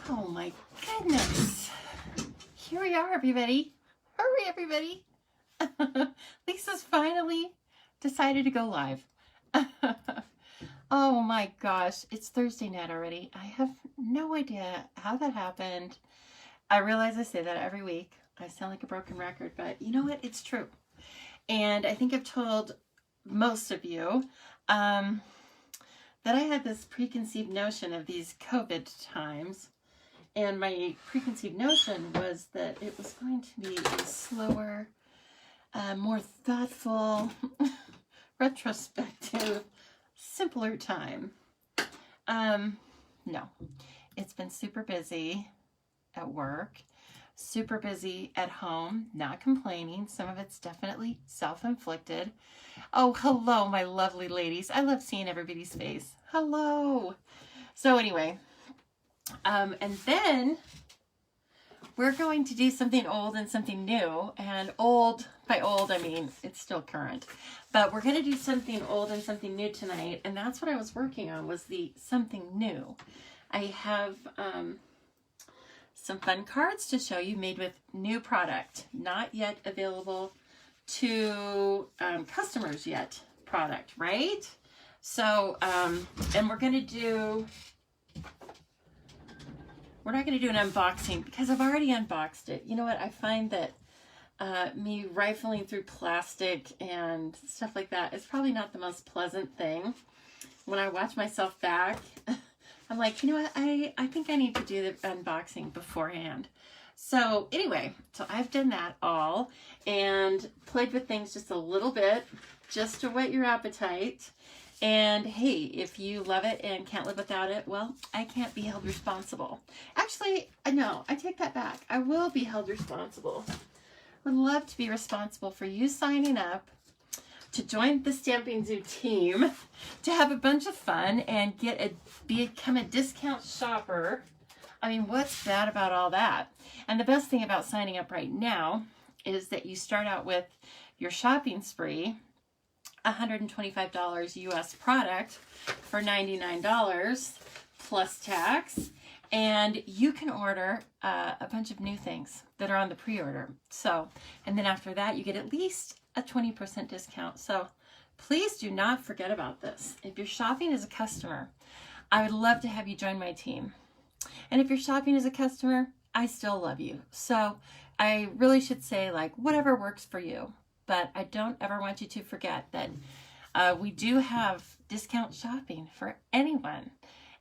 Oh my goodness. Here we are, everybody. Hurry, everybody. Lisa's finally decided to go live. Oh my gosh, it's Thursday night already. I have no idea how that happened. I realize I say that every week. I sound like a broken record, but you know what? It's true. And I think I've told most of you that I had this preconceived notion of these COVID times. And my preconceived notion was that it was going to be a slower, more thoughtful, retrospective, simpler time. No, it's been super busy at work, super busy at home, not complaining. Some of it's definitely self-inflicted. Oh, hello, my lovely ladies. I love seeing everybody's face. Hello. So anyway, and then we're going to do something old and something new. And old, by old, I mean, it's still current. But we're going to do something old and something new tonight. And that's what I was working on, was the something new. I have some fun cards to show you made with new product. Not yet available to customers yet product, right? So, and we're going to do... We're not going to do an unboxing because I've already unboxed it. You know what? I find that me rifling through plastic and stuff like that is probably not the most pleasant thing. When I watch myself back, I'm like, you know what? I think I need to do the unboxing beforehand. So anyway, so I've done that all and played with things just a little bit just to whet your appetite. And hey, if you love it and can't live without it, well, I can't be held responsible. Actually, no, I take that back. I will be held responsible. Would love to be responsible for you signing up to join the Stamping Zoo team, to have a bunch of fun and become a discount shopper. I mean, what's bad about all that? And the best thing about signing up right now is that you start out with your shopping spree, $125 US product for $99 plus tax, and you can order a bunch of new things that are on the pre-order. So, and then after that you get at least a 20% discount. So please do not forget about this. If you're shopping as a customer, I would love to have you join my team. And if you're shopping as a customer, I still love you. So I really should say, like, whatever works for you. But I don't ever want you to forget that we do have discount shopping for anyone.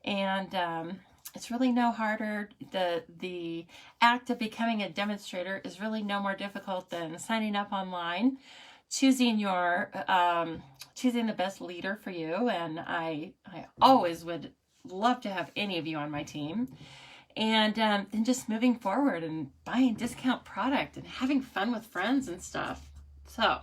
And it's really no harder. The act of becoming a demonstrator is really no more difficult than signing up online, choosing choosing the best leader for you. And I always would love to have any of you on my team. And then just moving forward and buying discount product and having fun with friends and stuff. So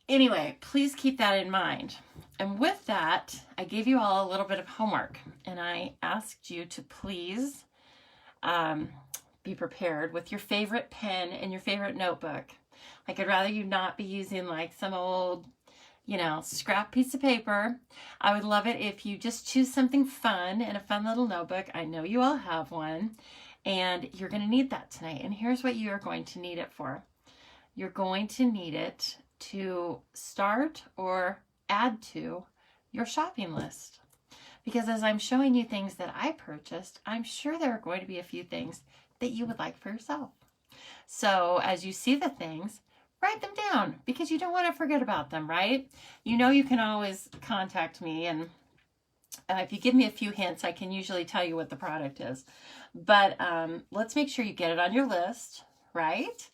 anyway, please keep that in mind. And with that, I gave you all a little bit of homework, and I asked you to please be prepared with your favorite pen and your favorite notebook. Like, I'd rather you not be using like some old, you know, scrap piece of paper. I would love it if you just choose something fun and a fun little notebook. I know you all have one, and you're going to need that tonight. And here's what you are going to need it for. You're going to need it to start or add to your shopping list. Because as I'm showing you things that I purchased, I'm sure there are going to be a few things that you would like for yourself. So as you see the things, write them down because you don't want to forget about them, right? You know, you can always contact me, and if you give me a few hints, I can usually tell you what the product is. But let's make sure you get it on your list, right?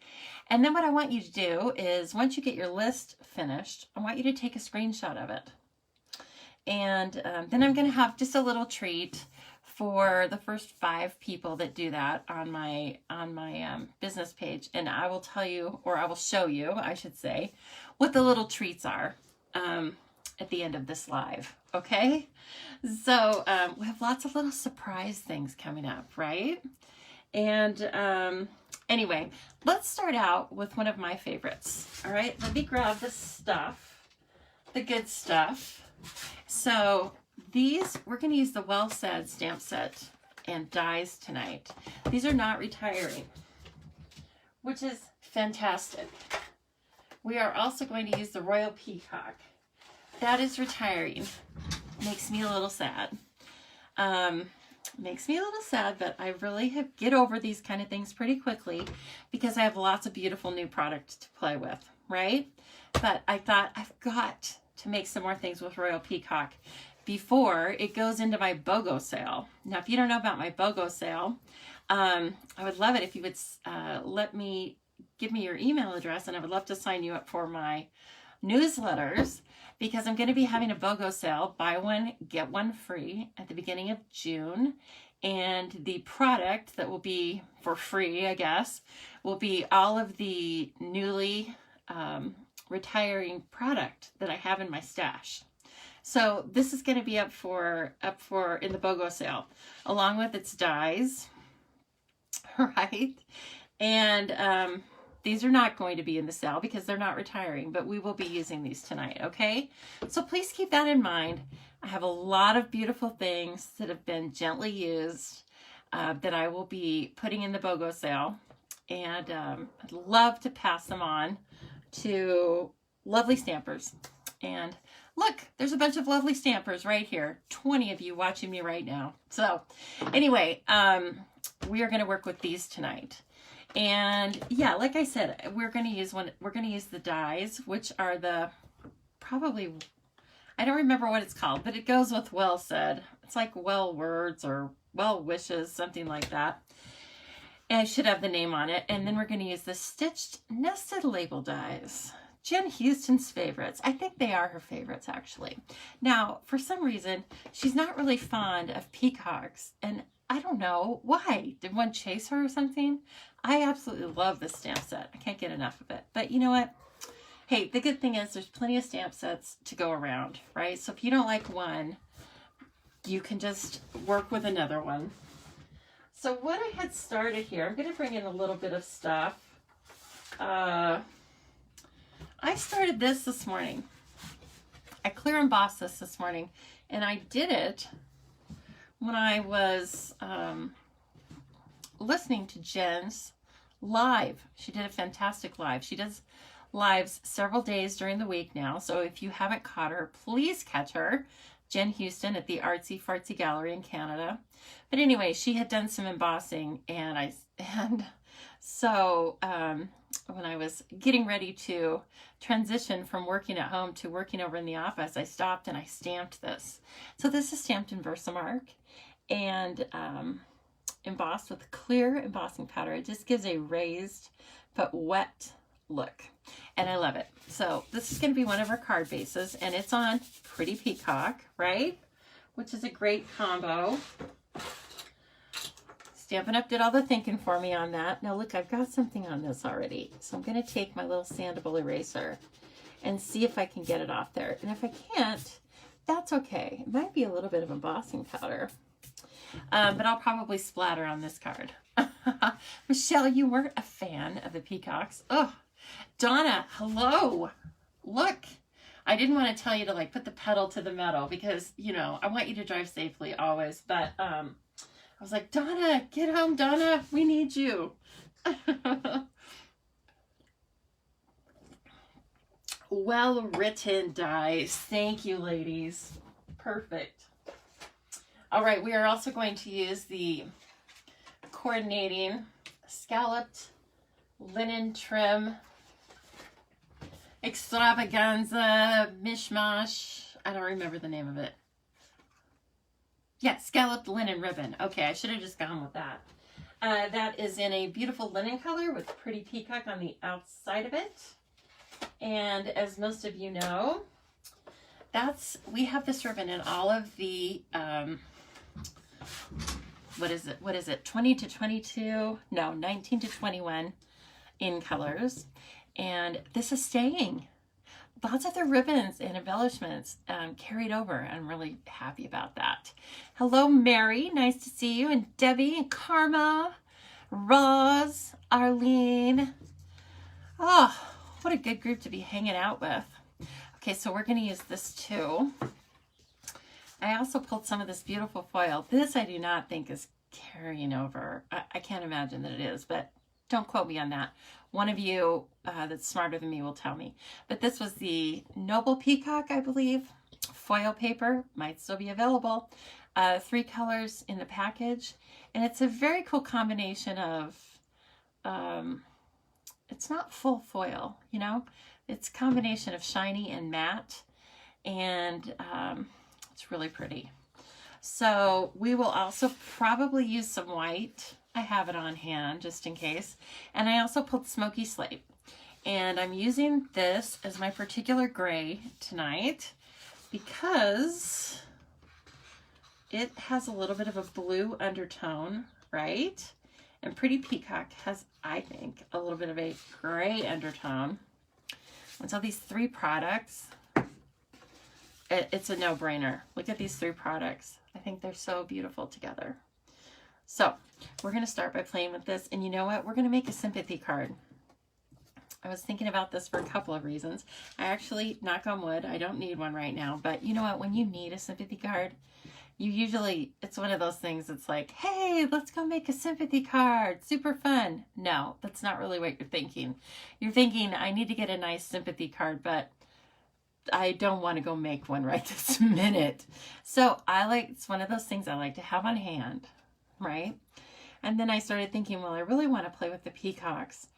And then what I want you to do is, once you get your list finished, I want you to take a screenshot of it. And then I'm going to have just a little treat for the first 5 people that do that on my business page. And I will tell you, or I will show you, I should say, what the little treats are at the end of this live. Okay? So we have lots of little surprise things coming up, right? And anyway, let's start out with one of my favorites. All right, let me grab the stuff, the good stuff. So these, we're going to use the Well Said stamp set. and dies tonight. These are not retiring, which is fantastic. We are also going to use the Royal Peacock. That is retiring. Makes me a little sad. Makes me a little sad, but I really get over these kind of things pretty quickly because I have lots of beautiful new product to play with, right? But I thought I've got to make some more things with Royal Peacock before it goes into my BOGO sale. Now, if you don't know about my BOGO sale, I would love it if you would give me your email address, and I would love to sign you up for my newsletters, because I'm going to be having a BOGO sale, buy one, get one free, at the beginning of June. And the product that will be for free, I guess, will be all of the newly retiring product that I have in my stash. So this is going to be up for in the BOGO sale, along with its dies, right? And these are not going to be in the sale because they're not retiring, but we will be using these tonight, okay? So please keep that in mind. I have a lot of beautiful things that have been gently used that I will be putting in the BOGO sale. And I'd love to pass them on to lovely stampers. And look, there's a bunch of lovely stampers right here. 20 of you watching me right now. So anyway, we are going to work with these tonight. And yeah, like I said, we're going to use the dies, which are the I don't remember what it's called, but it goes with well said. It's like well words or well wishes, something like that. And I should have the name on it. And then we're going to use the stitched nested label dies. Jen Houston's favorites. I think they are her favorites, actually. Now, for some reason, she's not really fond of peacocks, and I don't know why. Did one chase her or something? I absolutely love this stamp set. I can't get enough of it. But you know what? Hey, the good thing is there's plenty of stamp sets to go around, right? So if you don't like one, you can just work with another one. So what I had started here, I'm going to bring in a little bit of stuff. I started this morning. I clear embossed this morning, and I did it when I was listening to Jen's live. She did a fantastic live. She does lives several days during the week now, so if you haven't caught her, please catch her. Jen Houston at the Artsy Fartsy Gallery in Canada. But anyway, she had done some embossing, and so when I was getting ready to transition from working at home to working over in the office, I stopped and I stamped this. So this is stamped in Versamark and embossed with clear embossing powder. It just gives a raised but wet look, and I love it. So this is going to be one of our card bases, and it's on Pretty Peacock, right? Which is a great combo. Stampin' Up! Did all the thinking for me on that. Now look, I've got something on this already. So I'm going to take my little sandable eraser and see if I can get it off there. And if I can't, that's okay. It might be a little bit of embossing powder. But I'll probably splatter on this card. Michelle, you weren't a fan of the peacocks. Oh, Donna, hello. Look, I didn't want to tell you to like put the pedal to the metal because, you know, I want you to drive safely always. But I was like, Donna, get home, Donna. We need you. Well-written dies. Thank you, ladies. Perfect. All right, we are also going to use the coordinating scalloped linen trim extravaganza mishmash. I don't remember the name of it. Yeah, scalloped linen ribbon. Okay, I should have just gone with that. That is in a beautiful linen color with Pretty Peacock on the outside of it. And as most of you know, we have this ribbon in all of the, what is it, 20 to 22? No, 19 to 21 in colors. And this is staying. Lots of the ribbons and embellishments carried over. I'm really happy about that. Hello, Mary. Nice to see you. And Debbie and Karma, Roz, Arlene. Oh, what a good group to be hanging out with. Okay, so we're going to use this too. I also pulled some of this beautiful foil. This I do not think is carrying over. I can't imagine that it is, but don't quote me on that. One of you that's smarter than me will tell me. But this was the Noble Peacock, I believe. Foil paper, might still be available. 3 colors in the package. And it's a very cool combination of, it's not full foil, you know? It's a combination of shiny and matte. And it's really pretty. So we will also probably use some white. I have it on hand just in case. And I also pulled Smoky Slate. And I'm using this as my particular gray tonight because it has a little bit of a blue undertone, right? And Pretty Peacock has, I think, a little bit of a gray undertone. And so these 3 products, it's a no-brainer. Look at these 3 products. I think they're so beautiful together. So we're going to start by playing with this. And you know what? We're going to make a sympathy card. I was thinking about this for a couple of reasons. I actually, knock on wood, I don't need one right now. But you know what? When you need a sympathy card, you usually, it's one of those things that's like, hey, let's go make a sympathy card. Super fun. No, that's not really what you're thinking. You're thinking, I need to get a nice sympathy card, but I don't want to go make one right this minute. So it's one of those things I like to have on hand, right? And then I started thinking, well, I really want to play with the peacocks.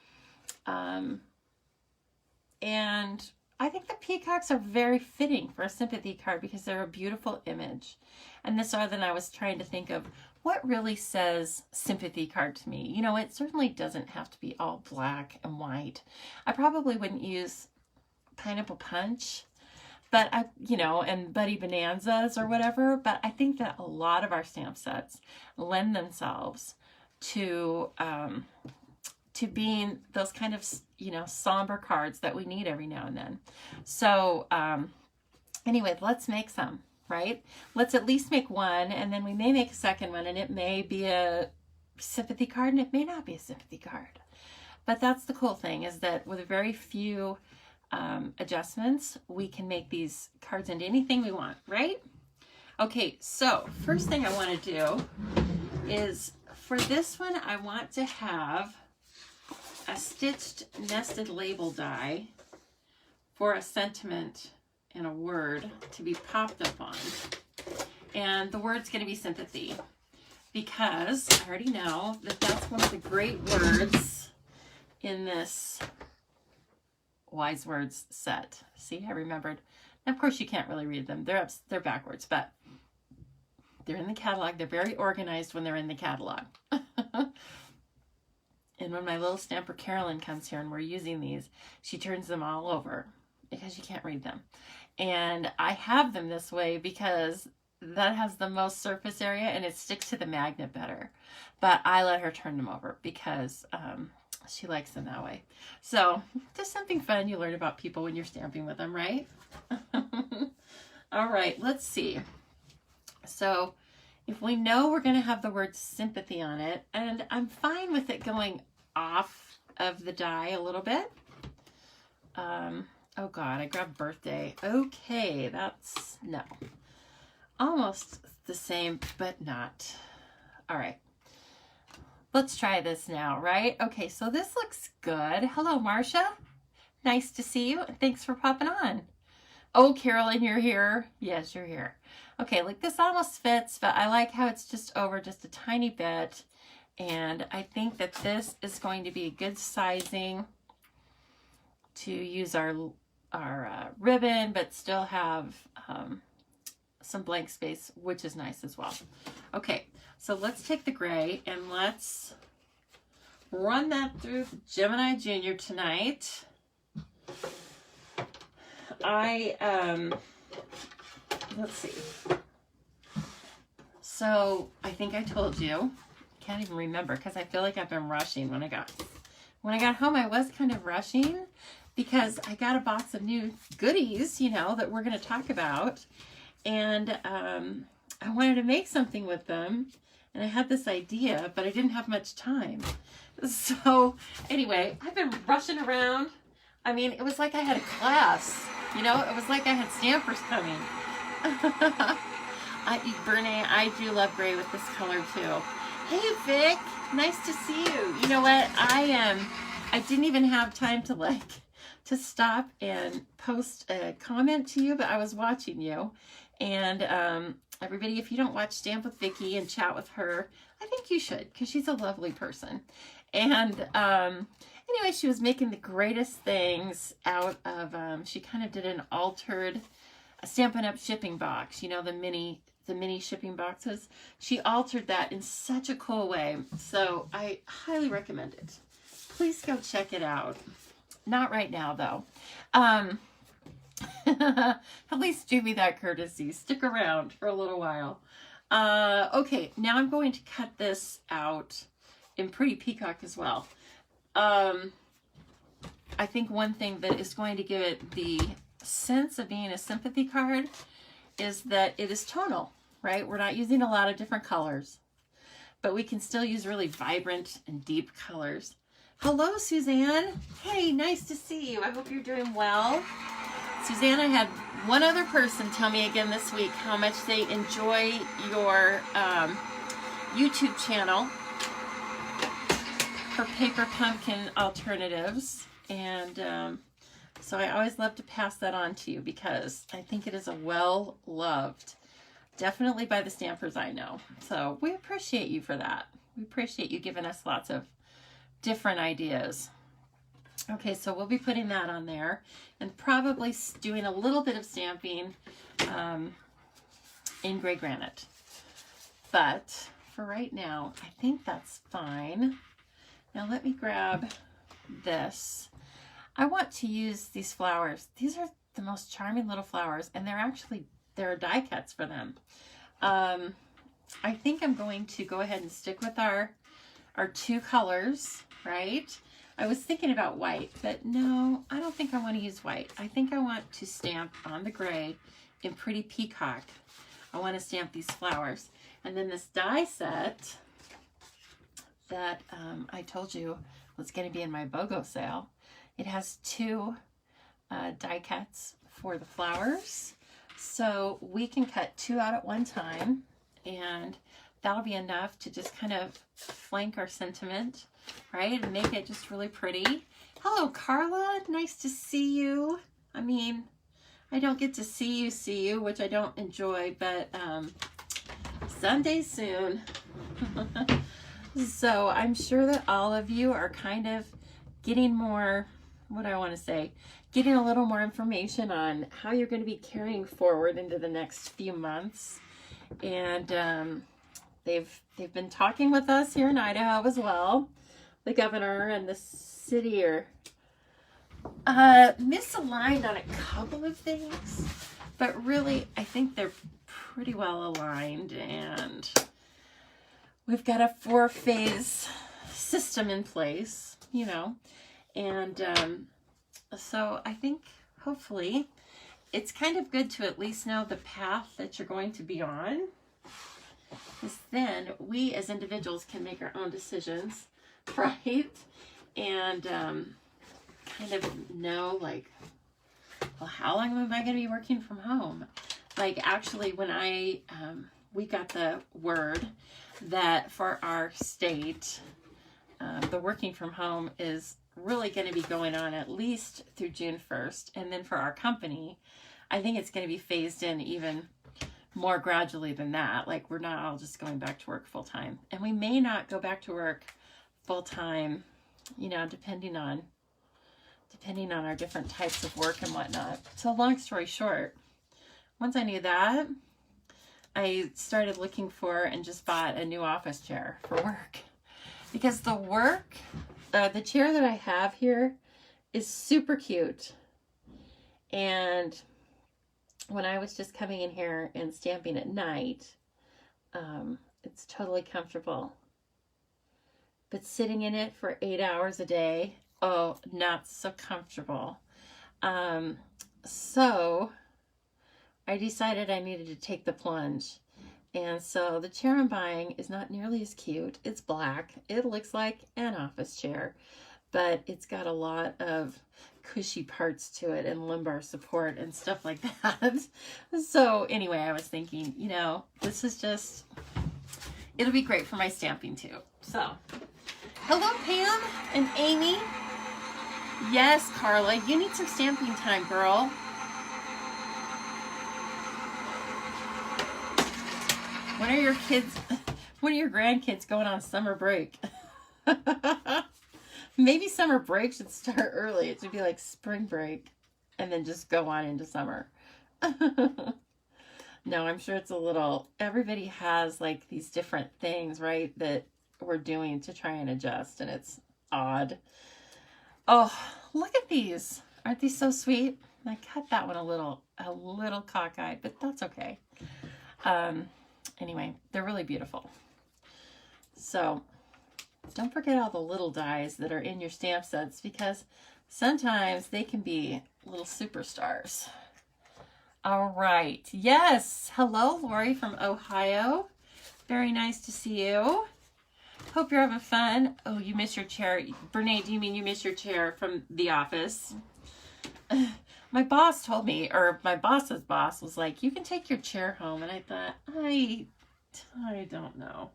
And I think the peacocks are very fitting for a sympathy card because they're a beautiful image. And this other than I was trying to think of what really says sympathy card to me. You know, it certainly doesn't have to be all black and white. I probably wouldn't use Pineapple Punch, but and Buddy Bonanzas or whatever. But I think that a lot of our stamp sets lend themselves to being those kind of, somber cards that we need every now and then. So anyway, let's make some, right? Let's at least make one, and then we may make a second one, and it may be a sympathy card, and it may not be a sympathy card. But that's the cool thing, is that with very few adjustments, we can make these cards into anything we want, right? Okay, so first thing I want to do is, for this one, I want to have a stitched nested label die for a sentiment and a word to be popped up on. And the word's going to be sympathy, because I already know that that's one of the great words in this Wise Words set. See, I remembered. And of course, you can't really read them. They're backwards, but they're in the catalog. They're very organized when they're in the catalog. And when my little stamper Carolyn comes here and we're using these, she turns them all over because you can't read them. And I have them this way because that has the most surface area and it sticks to the magnet better. But I let her turn them over because she likes them that way. So just something fun you learn about people when you're stamping with them, right? All right, let's see. So if we know we're going to have the word sympathy on it, and I'm fine with it going off of the die a little bit. Oh God, I grabbed birthday. Okay, that's, no. Almost the same, but not. All right. Let's try this now, right? Okay, so this looks good. Hello, Marcia. Nice to see you. Thanks for popping on. Oh, Carolyn, you're here. Yes, you're here. Okay, like this almost fits, but I like how it's just over just a tiny bit. And I think that this is going to be a good sizing to use our ribbon, but still have some blank space, which is nice as well. Okay, so let's take the gray and let's run that through the Gemini Junior tonight. Let's see. So I think I told you, can't even remember because I feel like I've been rushing when I got home. I was kind of rushing because I got a box of new goodies, that we're going to talk about. And I wanted to make something with them. And I had this idea, but I didn't have much time. So anyway, I've been rushing around. I mean, it was like I had a class, it was like I had stampers coming. Bernie, I do love gray with this color too. Hey Vic, nice to see you. You know what? I didn't even have time to stop and post a comment to you, but I was watching you. And everybody, if you don't watch Stamp with Vicki and chat with her, I think you should, because she's a lovely person. And anyway, she was making the greatest things out of, she kind of did an altered Stampin' Up! Shipping box, you know, the mini shipping boxes. She altered that in such a cool way. So I highly recommend it. Please go check it out. Not right now, though. At least do me that courtesy. Stick around for a little while. Okay, now I'm going to cut this out in Pretty Peacock as well. I think one thing that is going to give it the sense of being a sympathy card is that it is tonal, right? We're not using a lot of different colors, but we can still use really vibrant and deep colors. Hello, Suzanne. Hey, nice to see you. I hope you're doing well. Suzanne, I had one other person tell me again this week how much they enjoy your YouTube channel for paper pumpkin alternatives. And so I always love to pass that on to you because I think it is a well-loved, definitely by the stampers I know. So we appreciate you for that. We appreciate you giving us lots of different ideas. Okay, so we'll be putting that on there and probably doing a little bit of stamping in gray granite. But for right now, I think that's fine. Now let me grab this. I want to use these flowers. These are the most charming little flowers, and there are die cuts for them. I think I'm going to go ahead and stick with our two colors, right? I was thinking about white, but no, I don't think I want to use white. I think I want to stamp on the gray in Pretty Peacock. I want to stamp these flowers. And then this die set that I told you was going to be in my BOGO sale. It has two die cuts for the flowers. So we can cut two out at one time, and that'll be enough to just kind of flank our sentiment, right? And make it just really pretty. Hello, Carla. Nice to see you. I mean, I don't get to see you, which I don't enjoy, but someday soon. So I'm sure that all of you are kind of getting more, what do I want to say, getting a little more information on how you're going to be carrying forward into the next few months. And they've been talking with us here in Idaho as well. The governor and the city are misaligned on a couple of things, but really I think they're pretty well aligned, and we've got a 4-phase system in place, you know, and so I think hopefully it's kind of good to at least know the path that you're going to be on, because then we as individuals can make our own decisions, right? And kind of know, like, well, how long am I going to be working from home? Like, actually, when we got the word that for our state, the working from home is really going to be going on at least through June 1st. And then for our company, I think it's going to be phased in even more gradually than that. Like, we're not all just going back to work full time. And we may not go back to work full time, you know, depending on our different types of work and whatnot. So long story short, once I knew that, I started looking for and just bought a new office chair for work, because the chair that I have here is super cute. And when I was just coming in here and stamping at night, it's totally comfortable. But sitting in it for 8 hours a day, oh, not so comfortable. So I decided I needed to take the plunge. And so the chair I'm buying is not nearly as cute. It's black. It looks like an office chair, but it's got a lot of cushy parts to it and lumbar support and stuff like that. So anyway, I was thinking, you know, this is just, it'll be great for my stamping too. So, hello Pam and Amy. Yes, Carla, you need some stamping time, girl. When are your kids, when are your grandkids going on summer break? Maybe summer break should start early. It should be like spring break and then just go on into summer. No, I'm sure it's a little, everybody has like these different things, right, that we're doing to try and adjust, and it's odd. Oh, look at these. Aren't these so sweet? I cut that one a little cockeyed, but that's okay. Anyway, they're really beautiful. So don't forget all the little dies that are in your stamp sets, because sometimes they can be little superstars. All right. Yes. Hello, Lori from Ohio. Very nice to see you. Hope you're having fun. Oh, you miss your chair. Brene, do you mean you miss your chair from the office? My boss told me, or my boss's boss was like, you can take your chair home. And I thought, I don't know.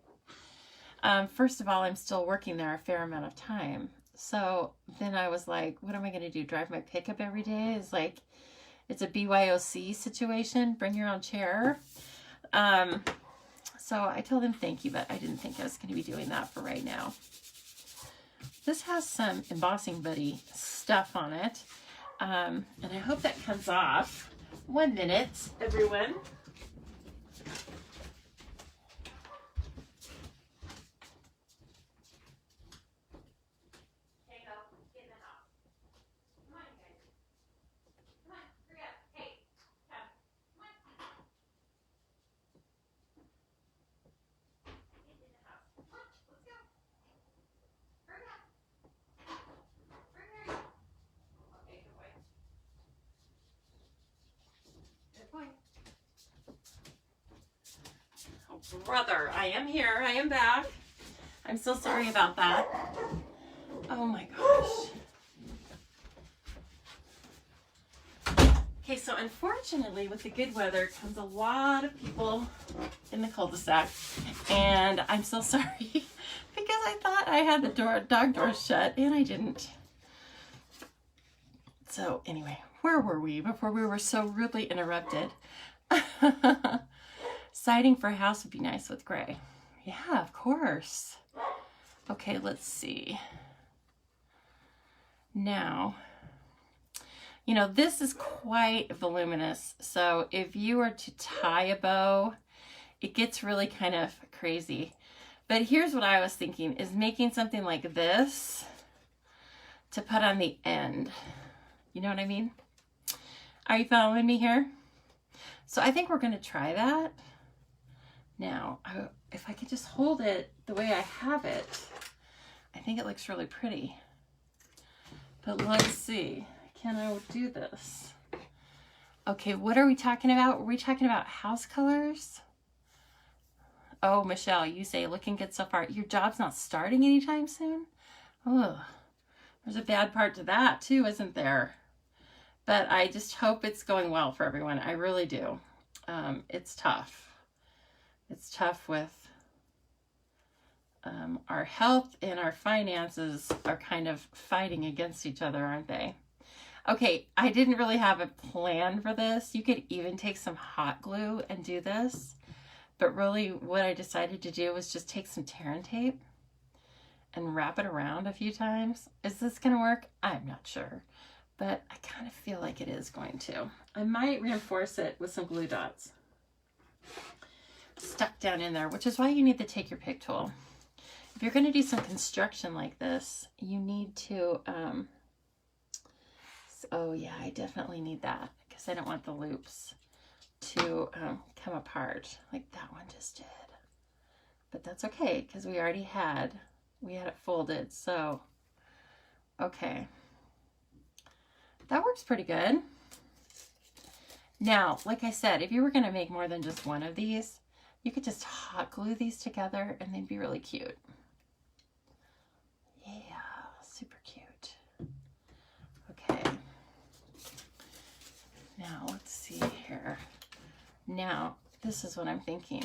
First of all, I'm still working there a fair amount of time. So then I was like, what am I going to do? Drive my pickup every day? It's like, it's a BYOC situation. Bring your own chair. So I told him thank you, but I didn't think I was going to be doing that for right now. This has some Embossing Buddy stuff on it. And I hope that comes off. 1 minute, everyone. Brother, I am here. I am back. I'm so sorry about that. Oh my gosh. Okay, so unfortunately with the good weather comes a lot of people in the cul-de-sac, and I'm so sorry because I thought I had the dog door shut and I didn't. So anyway, where were we before we were so rudely interrupted? Siding for a house would be nice with gray. Yeah, of course. Okay, let's see. Now, you know, this is quite voluminous. So if you were to tie a bow, it gets really kind of crazy. But here's what I was thinking, is making something like this to put on the end. You know what I mean? Are you following me here? So I think we're going to try that. Now, if I could just hold it the way I have it, I think it looks really pretty. But let's see. Can I do this? Okay, what are we talking about? Are we talking about house colors? Oh, Michelle, you say looking good so far. Your job's not starting anytime soon? Oh, there's a bad part to that too, isn't there? But I just hope it's going well for everyone. I really do. It's tough. It's tough with our health and our finances are kind of fighting against each other, aren't they? Okay, I didn't really have a plan for this. You could even take some hot glue and do this. But really what I decided to do was just take some tear and tape and wrap it around a few times. Is this going to work? I'm not sure. But I kind of feel like it is going to. I might reinforce it with some glue dots stuck down in there, which is why you need to take your pick tool. If you're going to do some construction like this, you need to, oh yeah, I definitely need that because I don't want the loops to come apart like that one just did. But that's okay because we already had it folded. So, okay. That works pretty good. Now, like I said, if you were going to make more than just one of these, you could just hot glue these together and they'd be really cute. Yeah, super cute. Okay. Now, let's see here. Now, this is what I'm thinking.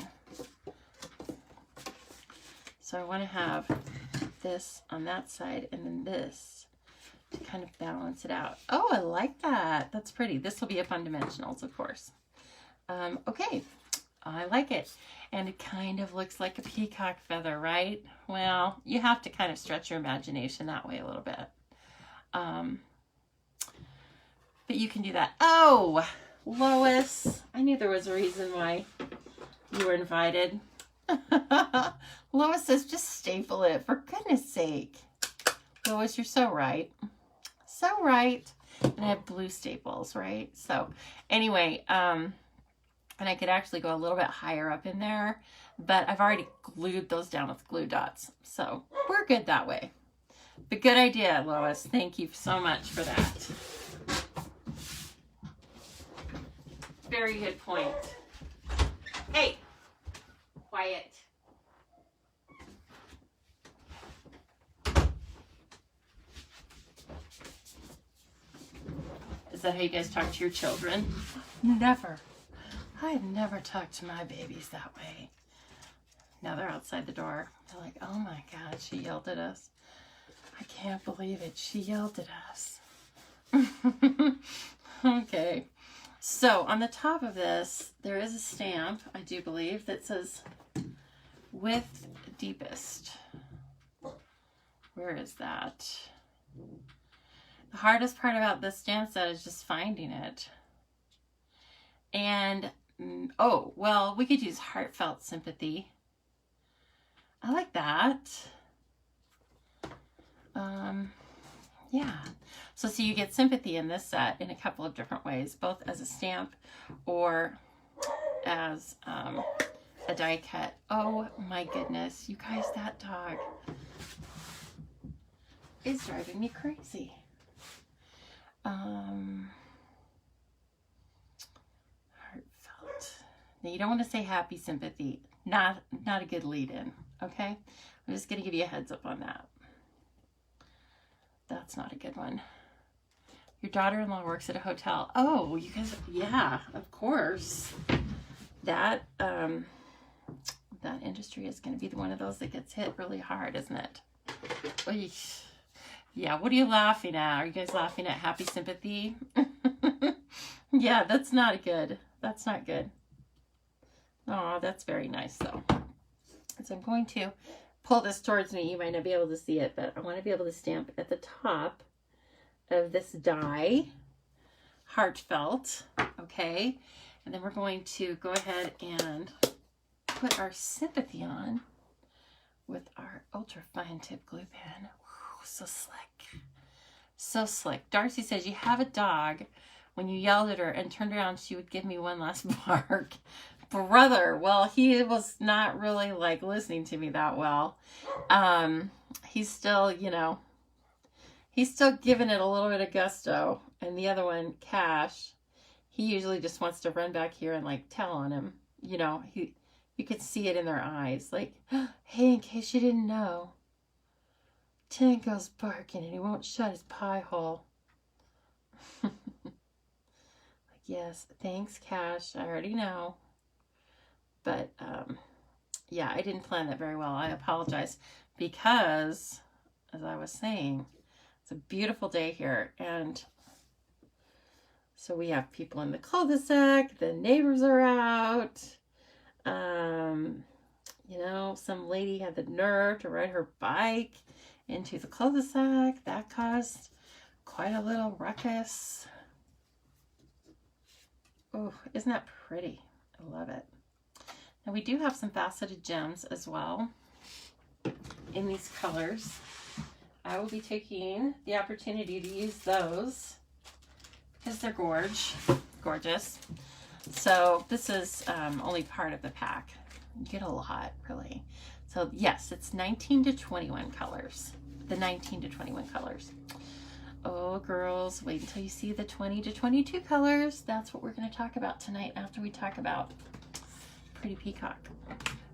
So I want to have this on that side and then this to kind of balance it out. Oh, I like that. That's pretty. This will be up on dimensionals, of course. Okay, I like it. And it kind of looks like a peacock feather, right? Well, you have to kind of stretch your imagination that way a little bit. But you can do that. Oh, Lois, I knew there was a reason why you were invited. Lois says, just staple it, for goodness sake. Lois, you're so right. So right. And I have blue staples, right? So anyway, and I could actually go a little bit higher up in there, but I've already glued those down with glue dots. So we're good that way. But good idea, Lois. Thank you so much for that. Very good point. Hey, quiet. Is that how you guys talk to your children? Never. I've never talked to my babies that way. Now they're outside the door. They're like, oh my God, she yelled at us. I can't believe it. She yelled at us. Okay. So on the top of this, there is a stamp, I do believe, that says with deepest. Where is that? The hardest part about this stamp set is just finding it. And, oh, well, we could use heartfelt sympathy. I like that. Yeah. So see, you get sympathy in this set in a couple of different ways, both as a stamp or as a die cut. Oh my goodness, you guys, that dog is driving me crazy. Heartfelt. Now you don't want to say happy sympathy. Not a good lead in, okay? I'm just going to give you a heads up on that. That's not a good one. Your daughter-in-law works at a hotel. Oh, you guys, yeah, of course. That that industry is going to be one of those that gets hit really hard, isn't it? Eesh. Yeah, what are you laughing at? Are you guys laughing at happy sympathy? Yeah, that's not good. That's not good. Oh, that's very nice though. So I'm going to pull this towards me. You might not be able to see it, but I want to be able to stamp at the top of this die, heartfelt, okay? And then we're going to go ahead and put our sympathy on with our ultra fine tip glue pen. Ooh, so slick. So slick. Darcy says, you have a dog. When you yelled at her and turned around, she would give me one last bark. Brother, well, he was not really like listening to me that well. He's still, you know, he's still giving it a little bit of gusto. And the other one, Cash, he usually just wants to run back here and like tell on him. You know, you could see it in their eyes. Like, hey, in case you didn't know, Tango's barking and he won't shut his pie hole. Like, yes, thanks, Cash. I already know. But, yeah, I didn't plan that very well. I apologize because, as I was saying, it's a beautiful day here. And so we have people in the cul-de-sac. The neighbors are out. You know, some lady had the nerve to ride her bike into the cul-de-sac. That caused quite a little ruckus. Oh, isn't that pretty? I love it. Now we do have some faceted gems as well in these colors. I will be taking the opportunity to use those because they're gorgeous. So this is only part of the pack. You get a lot, really. So yes, it's 19 to 21 colors. The 19 to 21 colors. Oh, girls, wait until you see the 20 to 22 colors. That's what we're going to talk about tonight after we talk about Pretty Peacock.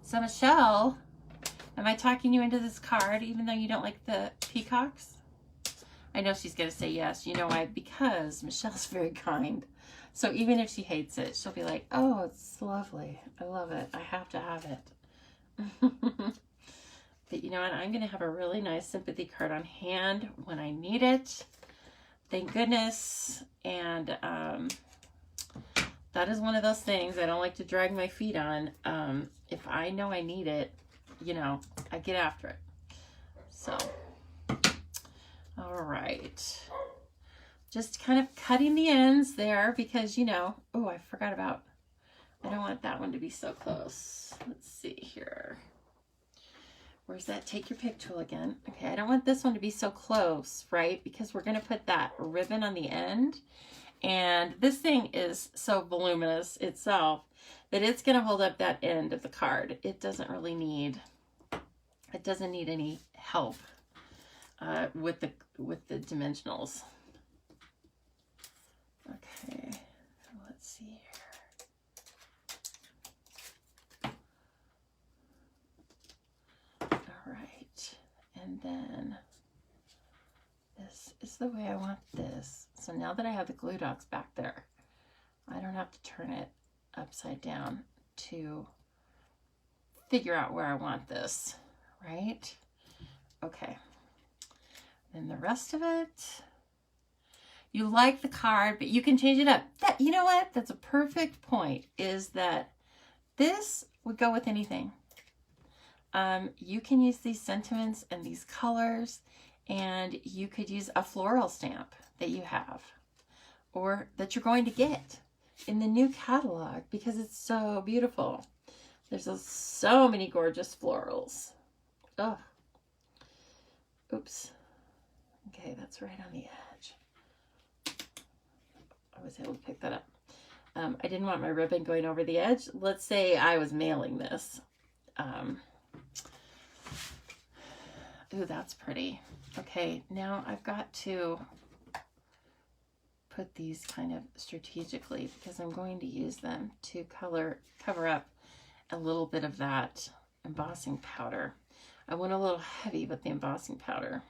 So Michelle, am I talking you into this card even though you don't like the peacocks? I know she's going to say yes. You know why? Because Michelle's very kind. So even if she hates it, she'll be like, oh, it's lovely. I love it. I have to have it. But you know what? I'm going to have a really nice sympathy card on hand when I need it. Thank goodness. And that is one of those things I don't like to drag my feet on. If I know I need it, you know, I get after it. So, all right. Just kind of cutting the ends there because, you know, oh, I forgot about, I don't want that one to be so close. Let's see here. Where's that? Take your pick tool again. Okay, I don't want this one to be so close, right? Because we're going to put that ribbon on the end. And this thing is so voluminous itself that it's going to hold up that end of the card. It doesn't really need, it doesn't need any help with the dimensionals. Okay, let's see here. And then this is the way I want this. So now that I have the glue dots back there, I don't have to turn it upside down to figure out where I want this, right? Okay. Then the rest of it, you like the card, but you can change it up. That, you know what? That's a perfect point, is that this would go with anything. You can use these sentiments and these colors, and you could use a floral stamp that you have or that you're going to get in the new catalog because it's so beautiful. There's so many gorgeous florals. Oh, oops. Okay, that's right on the edge. I was able to pick that up. I didn't want my ribbon going over the edge. Let's say I was mailing this. Ooh, that's pretty. Okay, now I've got to put these kind of strategically because I'm going to use them to cover up a little bit of that embossing powder. I went a little heavy with the embossing powder.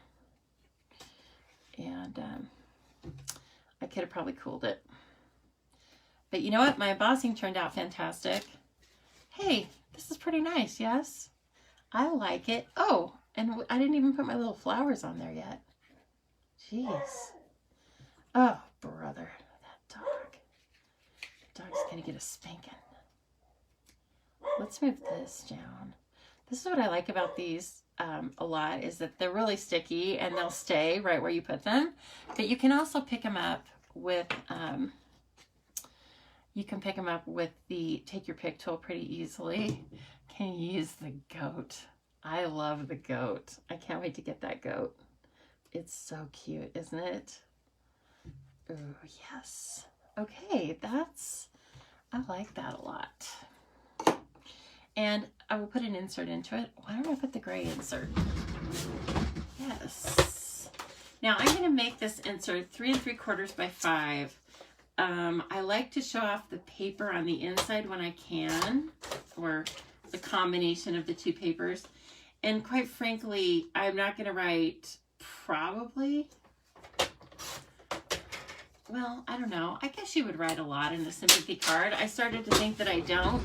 And I could have probably cooled it. But you know what? My embossing turned out fantastic. Hey, this is pretty nice, yes? I like it. Oh, and I didn't even put my little flowers on there yet. Jeez. Oh, brother. That dog. The dog's going to get a spanking. Let's move this down. This is what I like about these a lot, is that they're really sticky and they'll stay right where you put them. But you can also pick them up with... you can pick them up with the Take Your Pick tool pretty easily. Can you use the goat? I love the goat. I can't wait to get that goat. It's so cute, isn't it? Oh, yes. Okay, I like that a lot. And I will put an insert into it. Why don't I put the gray insert? Yes. Now I'm going to make this insert 3 3/4 by 5. I like to show off the paper on the inside when I can, or the combination of the two papers. And quite frankly, I'm not going to write probably, well, I don't know. I guess you would write a lot in the sympathy card. I started to think that I don't,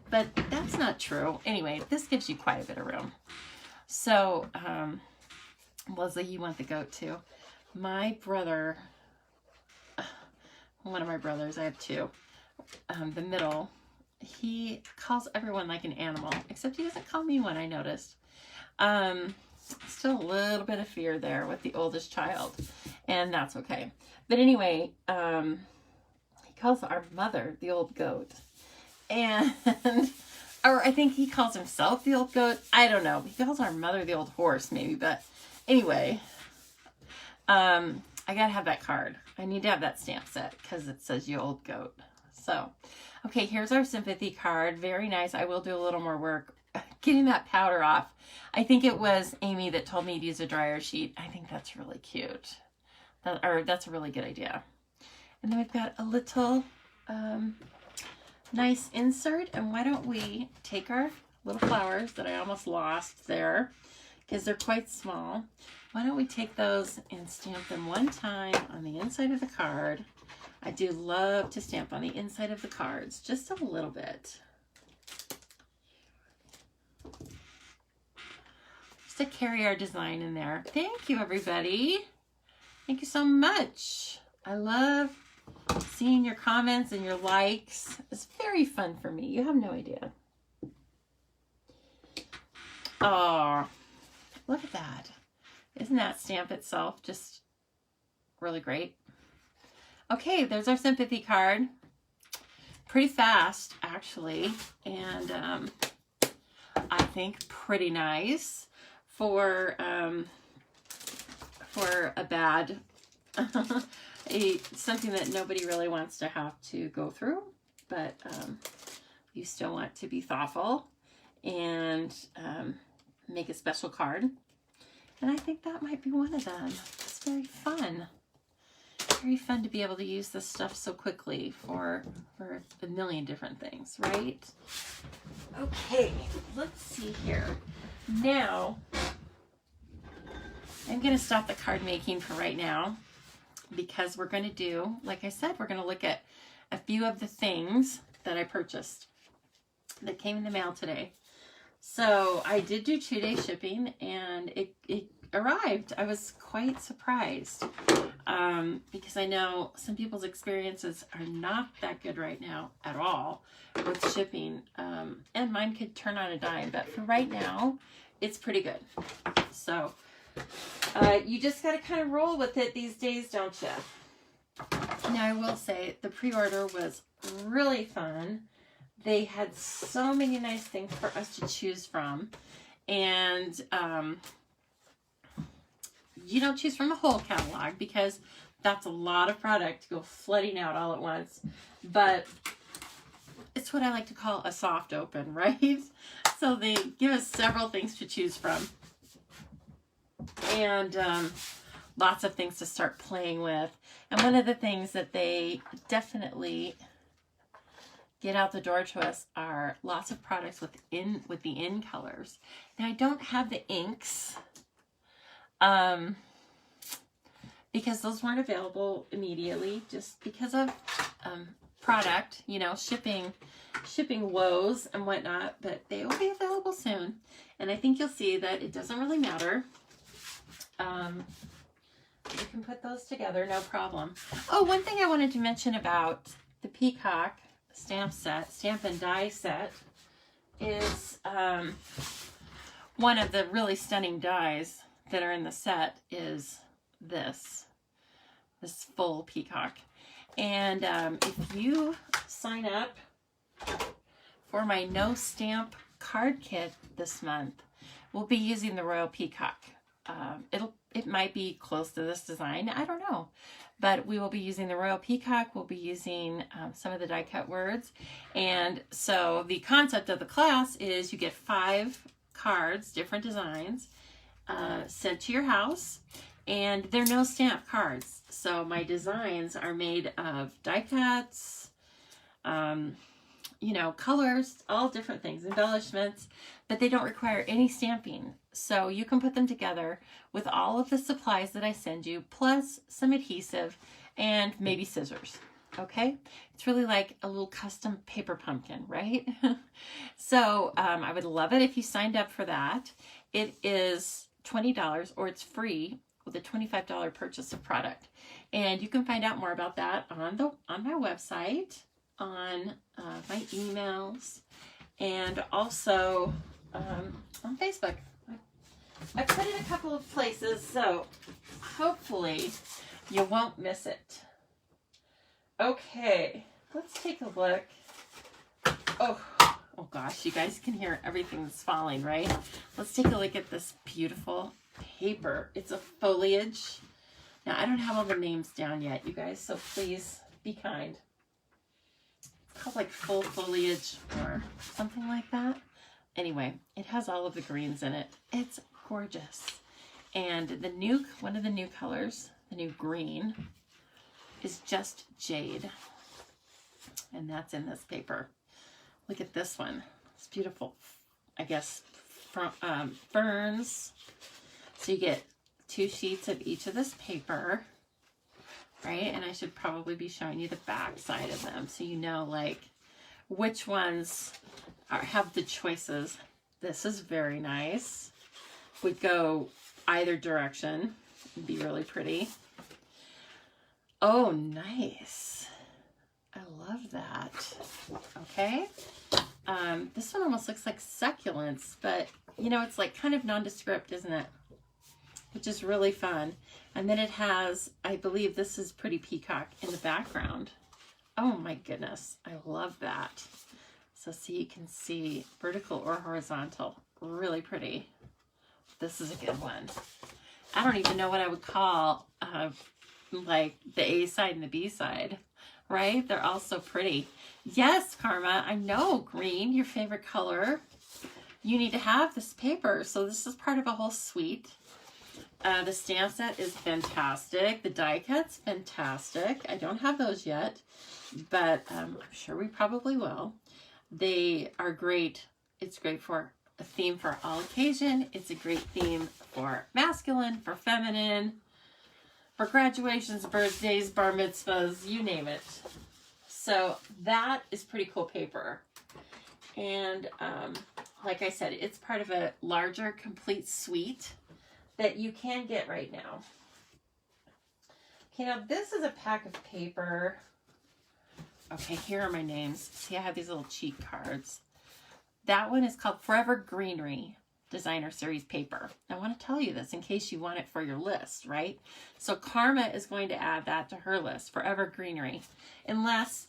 but that's not true. Anyway, this gives you quite a bit of room. So, Leslie, you want the goat too. My brother, one of my brothers, I have two, the middle, he calls everyone like an animal, except he doesn't call me one, I noticed. Still a little bit of fear there with the oldest child, and that's okay. But anyway, he calls our mother the old goat, and or I think he calls himself the old goat. I don't know. He calls our mother the old horse, maybe. But anyway, I gotta have that card. I need to have that stamp set because it says you old goat. So, okay, here's our sympathy card. Very nice. I will do a little more work getting that powder off. I think it was Amy that told me to use a dryer sheet. I think that's really cute. That's a really good idea. And then we've got a little nice insert. And why don't we take our little flowers that I almost lost there because they're quite small. Why don't we take those and stamp them one time on the inside of the card. I do love to stamp on the inside of the cards, just a little bit. just to carry our design in there. Thank you, everybody. Thank you so much. I love seeing your comments and your likes. It's very fun for me. You have no idea. Oh, look at that. Isn't that stamp itself just really great? Okay, there's our sympathy card. Pretty fast, actually, and I think pretty nice for a bad, something that nobody really wants to have to go through, but you still want to be thoughtful and make a special card. And I think that might be one of them. It's very fun. Very fun to be able to use this stuff so quickly for a million different things, right? Okay, let's see here. Now, I'm going to stop the card making for right now because we're going to do, like I said, we're going to look at a few of the things that I purchased that came in the mail today. So I did do 2-day shipping, and it arrived. I was quite surprised because I know some people's experiences are not that good right now at all with shipping, and mine could turn on a dime, but for right now, it's pretty good. So you just got to kind of roll with it these days, don't you? Now, I will say the pre-order was really fun. They had so many nice things for us to choose from, and you don't choose from a whole catalog because that's a lot of product to go flooding out all at once, but it's what I like to call a soft open, right? So they give us several things to choose from, and lots of things to start playing with. And one of the things that they definitely get out the door to us are lots of products with the in colors. Now, I don't have the inks because those weren't available immediately, just because of product, you know, shipping woes and whatnot, but they will be available soon. And I think you'll see that it doesn't really matter. You can put those together, no problem. Oh, one thing I wanted to mention about the Peacock stamp and die set is one of the really stunning dies that are in the set is this full peacock. And if you sign up for my no stamp card kit this month, we'll be using the Royal Peacock. It might be close to this design, I don't know, but we will be using the Royal Peacock. We'll be using some of the die cut words. And so the concept of the class is you get 5 cards, different designs, sent to your house, and they're no stamp cards. So my designs are made of die cuts, you know, colors, all different things, embellishments, but they don't require any stamping. So you can put them together with all of the supplies that I send you, plus some adhesive and maybe scissors. Okay, it's really like a little custom paper pumpkin, right? So I would love it if you signed up for that. It is $20, or it's free with a $25 purchase of product. And you can find out more about that on my website, on my emails, and also on Facebook. I put it a couple of places, so hopefully you won't miss it. Okay, let's take a look. Oh gosh, you guys can hear everything that's falling, right? Let's take a look at this beautiful paper. It's a foliage. Now, I don't have all the names down yet, you guys, so please be kind. It's called like full foliage or something like that. Anyway, it has all of the greens in it. It's gorgeous. And one of the new colors, the new green, is just jade. And that's in this paper. Look at this one. It's beautiful. I guess from ferns. So you get 2 sheets of each of this paper, right? And I should probably be showing you the back side of them so you know like which ones have the choices. This is very nice. would go either direction. It'd be really pretty. Oh, nice. I love that. Okay. This one almost looks like succulents, but you know, it's like kind of nondescript, isn't it? Which is really fun. And then it has, I believe this is Pretty Peacock in the background. Oh my goodness. I love that. So see, you can see vertical or horizontal. Really pretty. This is a good one. I don't even know what I would call like the A side and the B side, right? They're all so pretty. Yes, Karma, I know green, your favorite color. You need to have this paper. So this is part of a whole suite. The stamp set is fantastic. The die cut's fantastic. I don't have those yet, but I'm sure we probably will. They are great. It's great for a theme for all occasion. It's a great theme for masculine, for feminine, for graduations, birthdays, bar mitzvahs, you name it. So that is pretty cool paper. And like I said, it's part of a larger complete suite that you can get right now. Okay, now this is a pack of paper. Okay, here are my names. See, I have these little cheat cards. That one is called Forever Greenery Designer Series Paper. I want to tell you this in case you want it for your list, right? So Karma is going to add that to her list, Forever Greenery, unless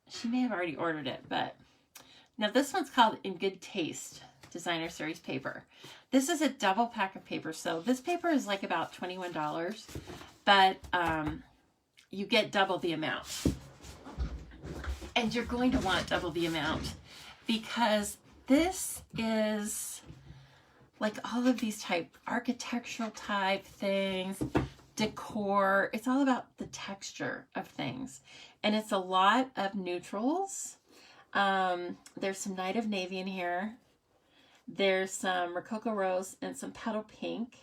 she may have already ordered it. But now this one's called In Good Taste Designer Series Paper. This is a double pack of paper. So this paper is like about $21, but you get double the amount. And you're going to want double the amount because this is like all of these type architectural type things, decor. It's all about the texture of things. And it's a lot of neutrals. There's some Night of Navy in here. There's some Rococo Rose and some Petal Pink.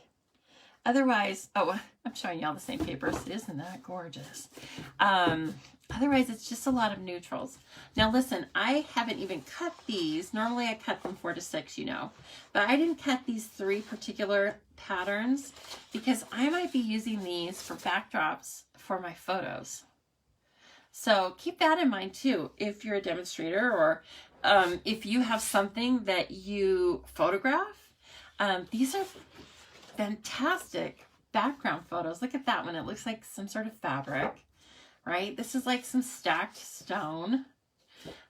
Otherwise, oh, I'm showing y'all the same papers. Isn't that gorgeous? Otherwise, it's just a lot of neutrals. Now, listen, I haven't even cut these. Normally, I cut them 4 to 6, you know. But I didn't cut these 3 particular patterns because I might be using these for backdrops for my photos. So keep that in mind, too, if you're a demonstrator or if you have something that you photograph. These are fantastic background photos. Look at that one. It looks like some sort of fabric. Right? This is like some stacked stone.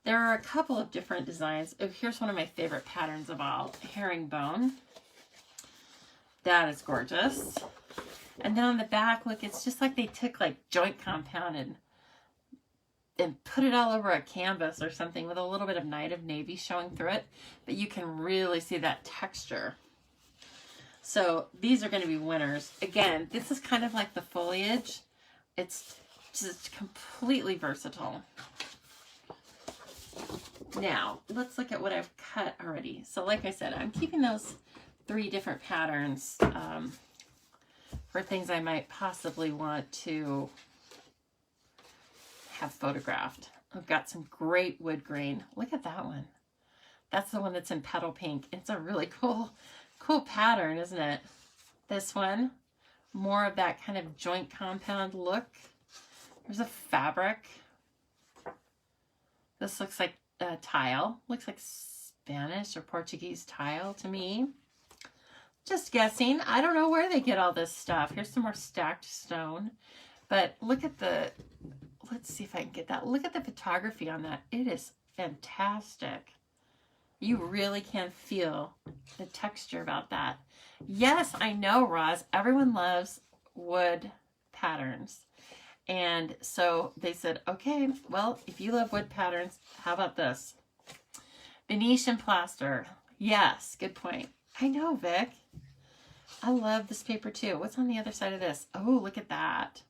There are a couple of different designs. Oh, here's one of my favorite patterns of all, herringbone. That is gorgeous. And then on the back, look, it's just like they took like joint compound and put it all over a canvas or something with a little bit of Night of Navy showing through it. But you can really see that texture. So these are going to be winners. Again, this is kind of like the foliage. It's just completely versatile. Now, let's look at what I've cut already. So like I said, I'm keeping those 3 different patterns for things I might possibly want to have photographed. I've got some great wood grain. Look at that one. That's the one that's in Petal Pink. It's a really cool pattern, isn't it? This one, more of that kind of joint compound look. There's a fabric. This looks like a tile. Looks like Spanish or Portuguese tile to me. Just guessing. I don't know where they get all this stuff. Here's some more stacked stone. But look at the, let's see if I can get that. Look at the photography on that. It is fantastic. You really can feel the texture about that. Yes, I know, Roz. Everyone loves wood patterns. And so they said, okay, well, if you love wood patterns, how about this? Venetian plaster. Yes, good point. I know, Vic. I love this paper too. What's on the other side of this? Oh, look at that.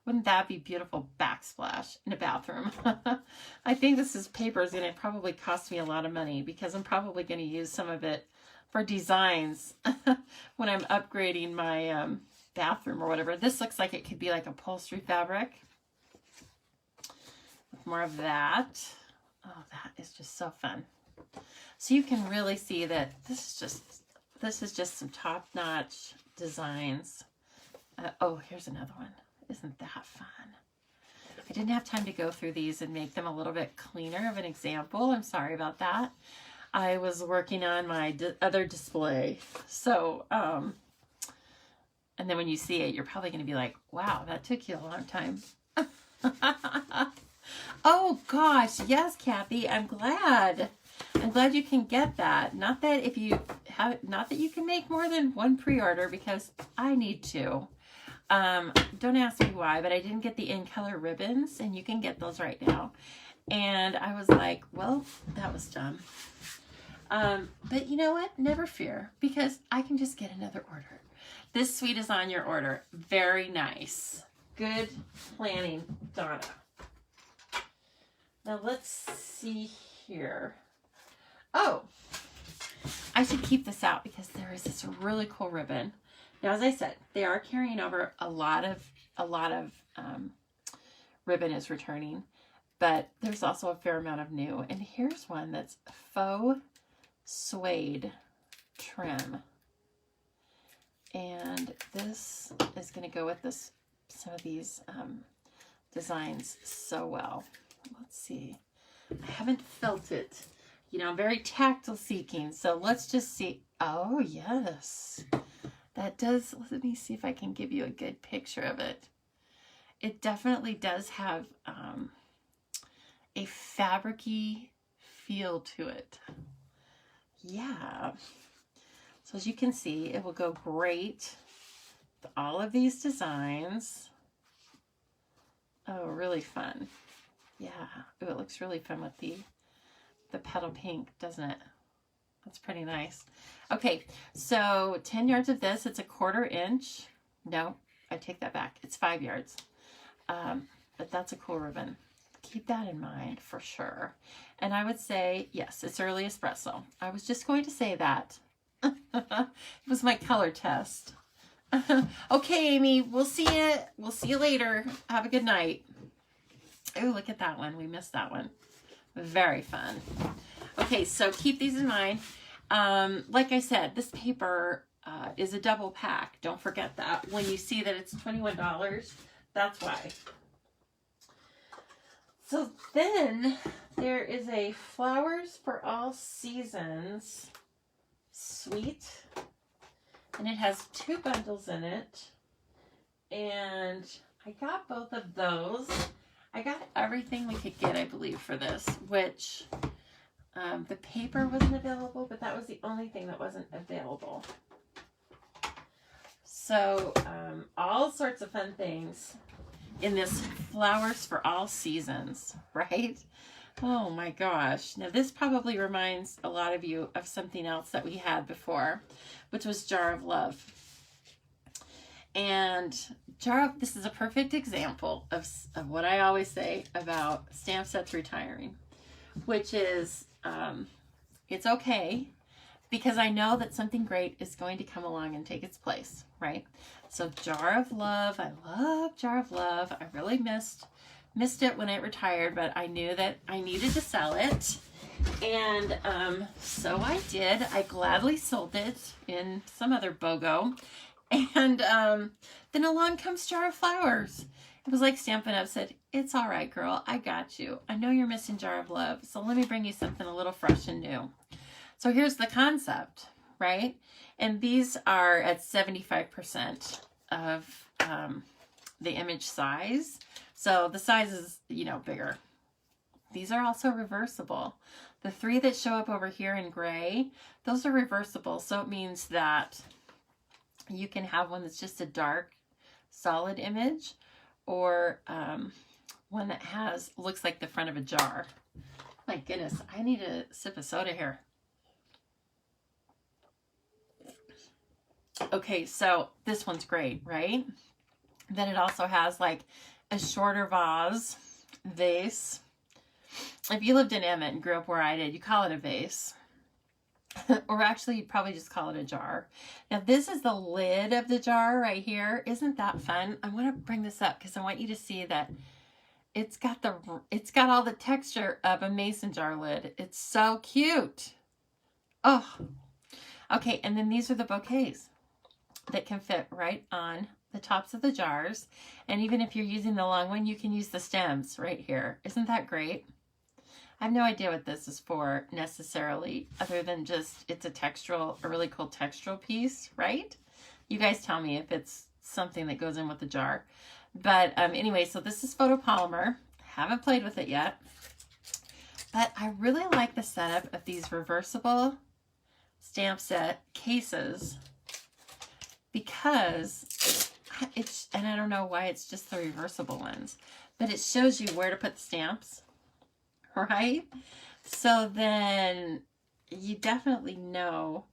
Wouldn't that be beautiful backsplash in a bathroom? I think this paper is going to probably cost me a lot of money because I'm probably going to use some of it for designs when I'm upgrading my bathroom or whatever. This looks like it could be like upholstery fabric with more of that. Oh, that is just so fun. So you can really see that this this is just some top-notch designs. Oh, here's another one. Isn't that fun? I didn't have time to go through these and make them a little bit cleaner of an example. I'm sorry about that. I was working on my other display. So, and then when you see it, you're probably going to be like, wow, that took you a long time. Oh gosh, yes, Kathy, I'm glad. I'm glad you can get that. Not that if you have, not that you can make more than one pre-order, because I need to. Don't ask me why, but I didn't get the in color ribbons, and you can get those right now. And I was like, well, that was dumb. But you know what? Never fear, because I can just get another order. This suite is on your order. Very nice. Good planning, Donna. Now let's see here. Oh, I should keep this out because there is this really cool ribbon. Now, as I said, they are carrying over a lot of ribbon is returning, but there's also a fair amount of new. And here's one that's faux suede trim. And this is going to go with this, some of these designs so well. Let's see. I haven't felt it. You know, I'm very tactile seeking, so let's just see. Oh, yes. That does, let me see if I can give you a good picture of it. It definitely does have a fabric-y feel to it. Yeah. So as you can see, it will go great with all of these designs. Oh, really fun. Yeah. Ooh, it looks really fun with the petal pink, doesn't it? That's pretty nice. Okay, so 10 yards of this, it's a 1/4 inch. No, I take that back. It's 5 yards. But that's a cool ribbon. Keep that in mind for sure. And I would say, yes, it's early espresso. I was just going to say that. It was my color test. Okay, Amy, we'll see you. We'll see you later. Have a good night. Oh, look at that one. We missed that one. Very fun. Okay, so keep these in mind. Like I said, this paper is a double pack. Don't forget that. When you see that it's $21, that's why. So then there is a Flowers for All Seasons suite, and it has 2 bundles in it, and I got both of those. I got everything we could get, I believe, for this, which the paper wasn't available, but that was the only thing that wasn't available. So all sorts of fun things in this Flowers for All Seasons, right? Oh my gosh. Now this probably reminds a lot of you of something else that we had before, which was Jar of Love. And this is a perfect example of what I always say about stamp sets retiring, which is it's okay, because I know that something great is going to come along and take its place, right? So Jar of Love, I love Jar of Love. I really missed it when it retired, but I knew that I needed to sell it. And so I did. I gladly sold it in some other BOGO. And then along comes Jar of Flowers. It was like Stampin' Up! Said, it's all right, girl. I got you. I know you're missing Jar of Love, so let me bring you something a little fresh and new. So here's the concept, right? And these are at 75% of the image size. So the size is, you know, bigger. These are also reversible. The 3 that show up over here in gray, those are reversible. So it means that you can have one that's just a dark, solid image, or one that looks like the front of a jar. My goodness, I need a sip of soda here. Okay, so this one's great, right? Then it also has like a shorter vase. If you lived in Emmett and grew up where I did, you call it a vase. Or actually, you'd probably just call it a jar. Now, this is the lid of the jar right here. Isn't that fun? I want to bring this up because I want you to see that it's got all the texture of a mason jar lid. It's so cute. Oh, Okay, and then these are the bouquets that can fit right on the tops of the jars. And even if you're using the long one, you can use the stems right here. Isn't that great? I have no idea what this is for necessarily, other than just it's a really cool textural piece, right? You guys tell me if it's something that goes in with the jar. But anyway, so this is Photopolymer. Haven't played with it yet. But I really like the setup of these reversible stamp set cases because it's, and I don't know why it's just the reversible ones, but it shows you where to put the stamps, right? So then you definitely know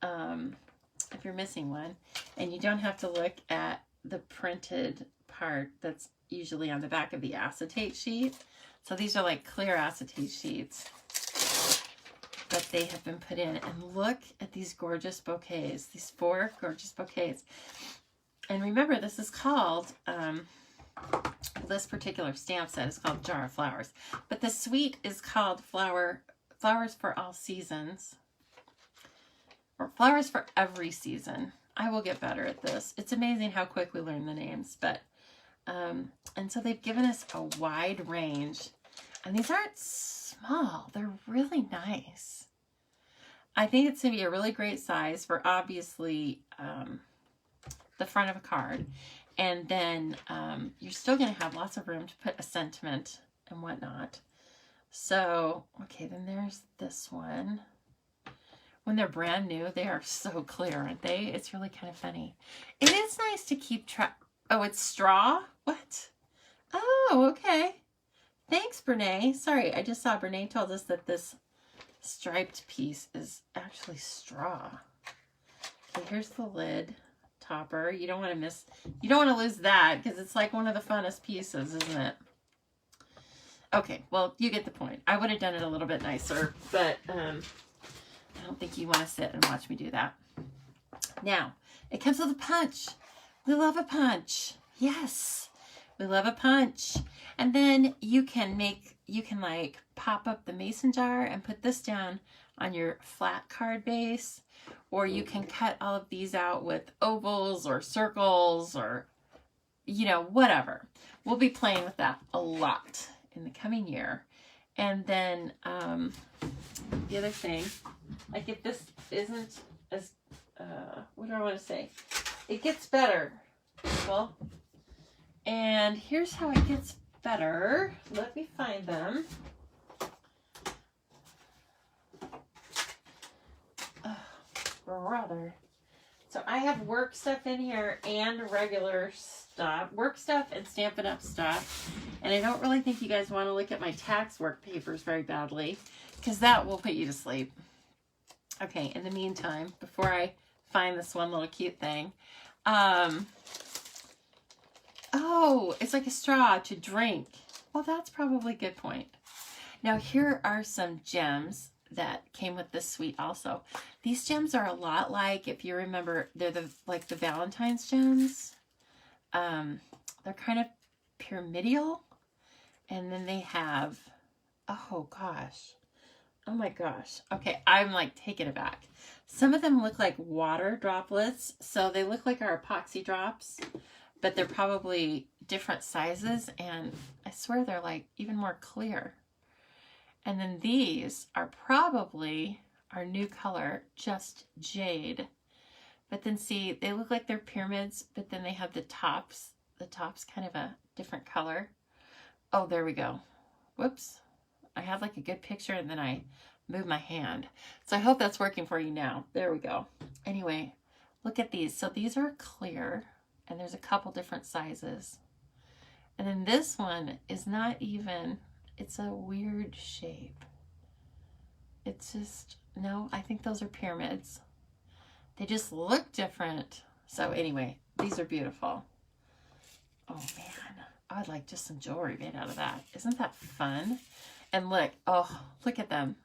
if you're missing one, and you don't have to look at the printed part that's usually on the back of the acetate sheet. So these are like clear acetate sheets that they have been put in. And look at these gorgeous bouquets, these 4 gorgeous bouquets. And remember, this is called, this particular stamp set is called Jar of Flowers. But the suite is called Flowers for All Seasons. Or Flowers for Every Season. I will get better at this. It's amazing how quick we learn the names. But and so they've given us a wide range. And these aren't small. They're really nice. I think it's going to be a really great size for obviously the front of a card. And then you're still going to have lots of room to put a sentiment and whatnot. So, okay, then there's this one. When they're brand new, they are so clear, aren't they? It's really kind of funny. It is nice to keep track. Oh, it's straw? What? Oh, okay. Thanks, Brene. Sorry, I just saw Brene told us that this striped piece is actually straw. Okay, here's the lid topper. You don't want to lose that because it's like one of the funnest pieces, isn't it? Okay, well, you get the point. I would have done it a little bit nicer, but I don't think you want to sit and watch me do that. Now, it comes with a punch. We love a punch. Yes, we love a punch. And then you can like pop up the mason jar and put this down on your flat card base, or you can cut all of these out with ovals or circles or, you know, whatever. We'll be playing with that a lot in the coming year. And then the other thing, like if this isn't as, what do I want to say? It gets better, people. And here's how it gets better. Let me find them. Oh, brother. So I have work stuff in here and regular stuff. Work stuff and Stampin' Up! Stuff. And I don't really think you guys want to look at my tax work papers very badly, because that will put you to sleep. Okay, in the meantime, before I find this one little cute thing. Oh, it's like a straw to drink. Well, that's probably a good point. Now, here are some gems that came with this suite also. These gems are a lot like, if you remember, they're like the Valentine's gems. They're kind of pyramidal. And then they have, oh gosh. Oh my gosh. Okay, I'm like taken aback. Some of them look like water droplets. So they look like our epoxy drops, but they're probably different sizes. And I swear they're like even more clear. And then these are probably our new color, Just Jade. But then see, they look like they're pyramids, but then they have the tops. The top's kind of a different color. Oh, there we go. Whoops. I had like a good picture and then I moved my hand. So I hope that's working for you now. There we go. Anyway, look at these. So these are clear and there's a couple different sizes. And then this one is not even, it's a weird shape. It's just, no, I think those are pyramids. They just look different. So anyway, these are beautiful. Oh man, I'd like just some jewelry made out of that. Isn't that fun? And look, oh, look at them.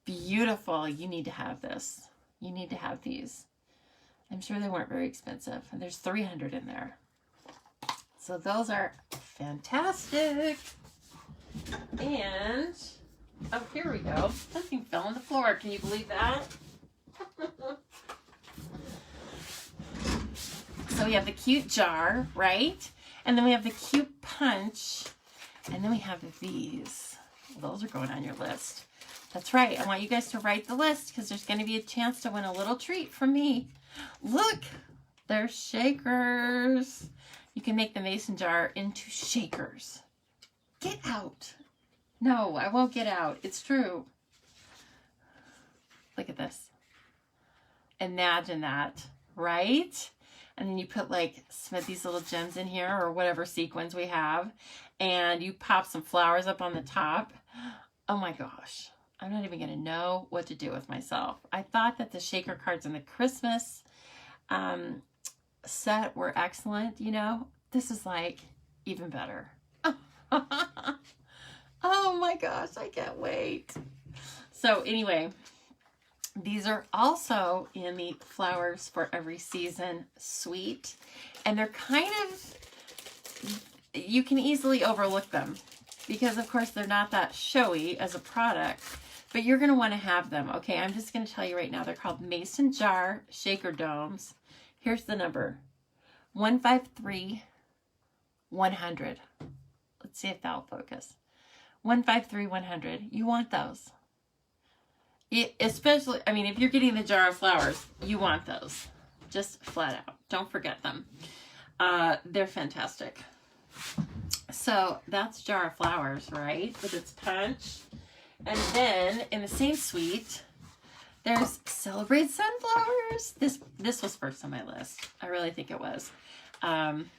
Beautiful. You need to have this. You need to have these. I'm sure they weren't very expensive. And there's 300 in there. So those are fantastic. And Oh, here we go. Something fell on the floor. Can you believe that? So we have the cute jar, right? And then we have the cute punch. And then we have these. Well, those are going on your list. That's right. I want you guys to write the list because there's going to be a chance to win a little treat from me. Look, they're shakers. You can make the mason jar into shakers. Get out. No, I won't get out. It's true. Look at this. Imagine that, right? And then you put like some of these little gems in here or whatever sequins we have. And you pop some flowers up on the top. Oh my gosh. I'm not even going to know what to do with myself. I thought that the shaker cards in the Christmas set were excellent. You know, this is like even better. Oh my gosh, I can't wait. So anyway, these are also in the Flowers for Every Season suite. And they're kind of, you can easily overlook them because of course they're not that showy as a product, but you're going to want to have them. Okay, I'm just going to tell you right now, they're called Mason Jar Shaker Domes. Here's the number, 153-100. Let's see if that'll focus. 153-100. You want those. Especially, I mean, if you're getting the jar of flowers, you want those. Just flat out. Don't forget them. They're fantastic. So that's Jar of Flowers, right? With its punch. And then in the same suite, there's Celebrate Sunflowers. This was first on my list. I really think it was. And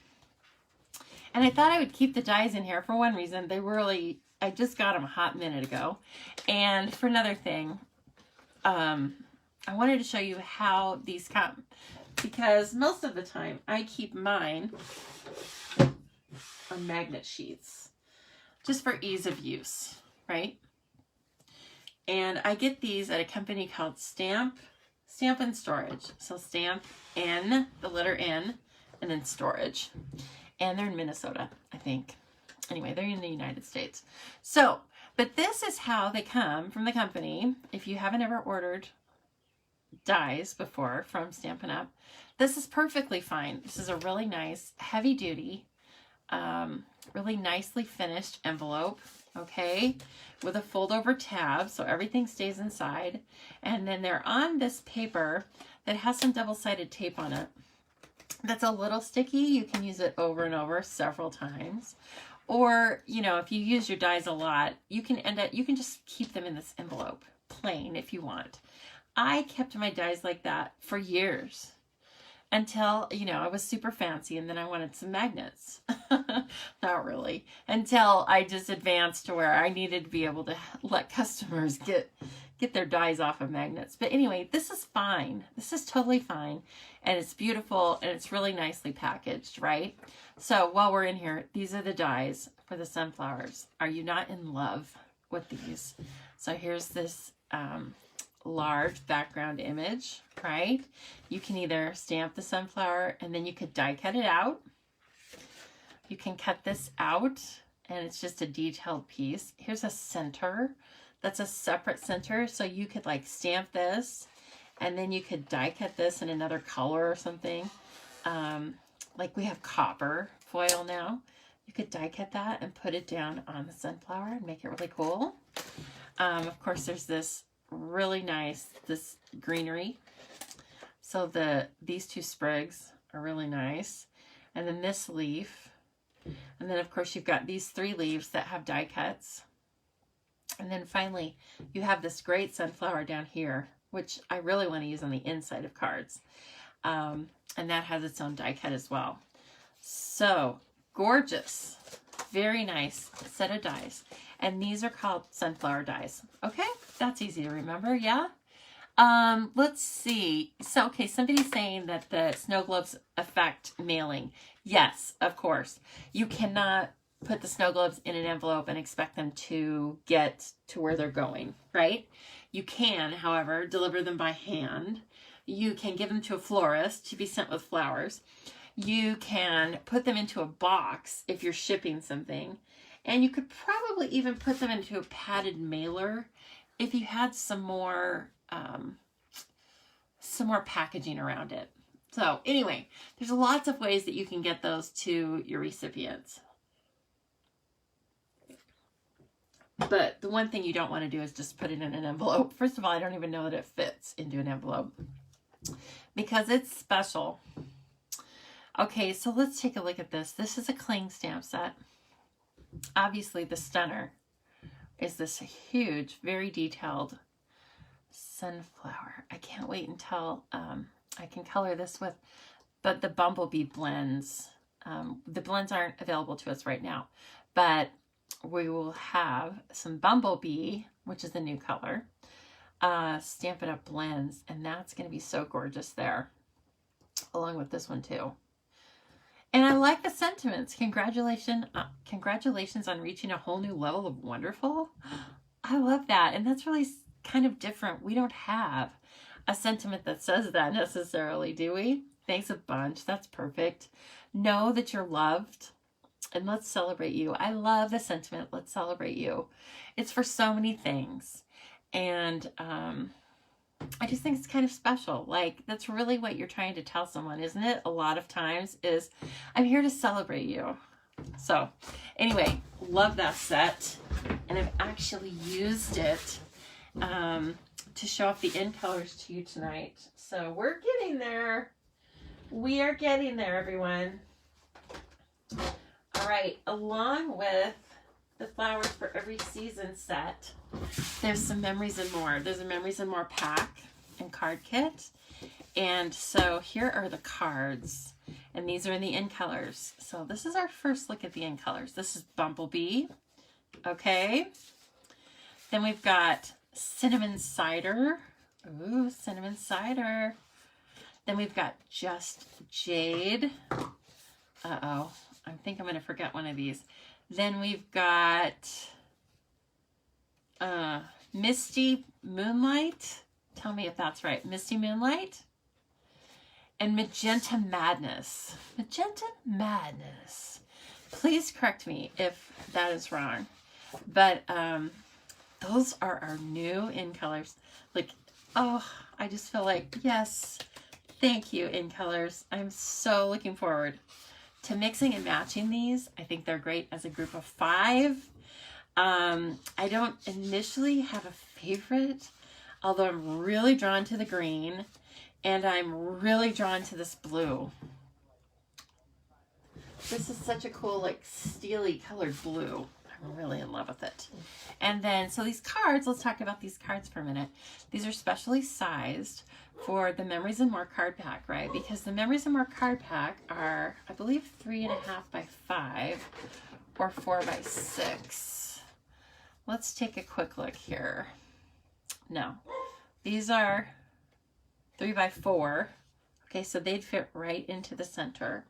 I thought I would keep the dies in here for one reason. They really, I just got them a hot minute ago. And for another thing, I wanted to show you how these come. Because most of the time, I keep mine on magnet sheets. Just for ease of use, right? And I get these at a company called Stamp and Storage. So Stamp N, the letter N, and then Storage. And they're in Minnesota, I think. Anyway, they're in the United States. So, but this is how they come from the company. If you haven't ever ordered dies before from Stampin' Up, this is perfectly fine. This is a really nice, heavy-duty, really nicely finished envelope, okay, with a fold-over tab, so everything stays inside. And then they're on this paper that has some double-sided tape on it. That's a little sticky. You can use it over and over several times. Or, you know, if you use your dies a lot, you can just keep them in this envelope, plain, if you want. I kept my dies like that for years until, you know, I was super fancy and then I wanted some magnets. Not really. Until I just advanced to where I needed to be able to let customers get their dies off of magnets. But anyway, this is fine. This is totally fine. And it's beautiful and it's really nicely packaged, right? So while we're in here, these are the dies for the sunflowers. Are you not in love with these? So here's this large background image, right? You can either stamp the sunflower and then you could die cut it out. You can cut this out and it's just a detailed piece. Here's a center. That's a separate center. So you could like stamp this and then you could die cut this in another color or something. Like we have copper foil now. You could die cut that and put it down on the sunflower and make it really cool. Of course, there's this really nice, this greenery. So these two sprigs are really nice. And then this leaf. And then of course you've got these three leaves that have die cuts. And then finally you have this great sunflower down here, which I really want to use on the inside of cards. And that has its own die cut as well. So gorgeous, very nice set of dies. And these are called sunflower dies. Okay, that's easy to remember, yeah? Let's see. So, okay, somebody's saying that the snow globes affect mailing. Yes, of course. You cannot put the snow globes in an envelope and expect them to get to where they're going, right? You can, however, deliver them by hand. You can give them to a florist to be sent with flowers. You can put them into a box if you're shipping something. And you could probably even put them into a padded mailer if you had some more packaging around it. So anyway, there's lots of ways that you can get those to your recipients. But the one thing you don't want to do is just put it in an envelope. First of all, I don't even know that it fits into an envelope because it's special. Okay, so let's take a look at this. This is a cling stamp set. Obviously, the stunner is this huge, very detailed sunflower. I can't wait until I can color this with, but the bumblebee blends. The blends aren't available to us right now, but we will have some bumblebee, which is the new color, Stampin' Up! Blends, and that's going to be so gorgeous there, along with this one too. And I like the sentiments. Congratulations on reaching a whole new level of wonderful. I love that, and that's really kind of different. We don't have a sentiment that says that necessarily, do we? Thanks a bunch. That's perfect. Know that you're loved. And let's celebrate you. I love the sentiment, let's celebrate you. It's for so many things. And I just think it's kind of special. Like, that's really what you're trying to tell someone, isn't it? A lot of times is, I'm here to celebrate you. So anyway, love that set. And I've actually used it to show off the end colors to you tonight. So we're getting there. We are getting there, everyone. All right, along with the Flowers for Every Season set, there's some Memories and More. There's a Memories and More pack and card kit. And so here are the cards, and these are in the end colors. So this is our first look at the end colors. This is Bumblebee, okay? Then we've got Cinnamon Cider. Ooh, Cinnamon Cider. Then we've got Just Jade. Uh-oh. I think I'm going to forget one of these. Then we've got Misty Moonlight. Tell me if that's right. Misty Moonlight. And Magenta Madness. Magenta Madness. Please correct me if that is wrong. But those are our new in colors. Like, oh, I just feel like, yes, thank you, in colors. I'm so looking forward to mixing and matching these. I think they're great as a group of 5. I don't initially have a favorite, although I'm really drawn to the green, and I'm really drawn to this blue. This is such a cool, like, steely colored blue. I'm really in love with it. And then, so these cards, let's talk about these cards for a minute. These are specially sized for the Memories and More card pack, right? Because the Memories and More card pack are, I believe, 3.5 by 5 or 4 by 6. Let's take a quick look here. No, these are 3 by 4. Okay, so they'd fit right into the center.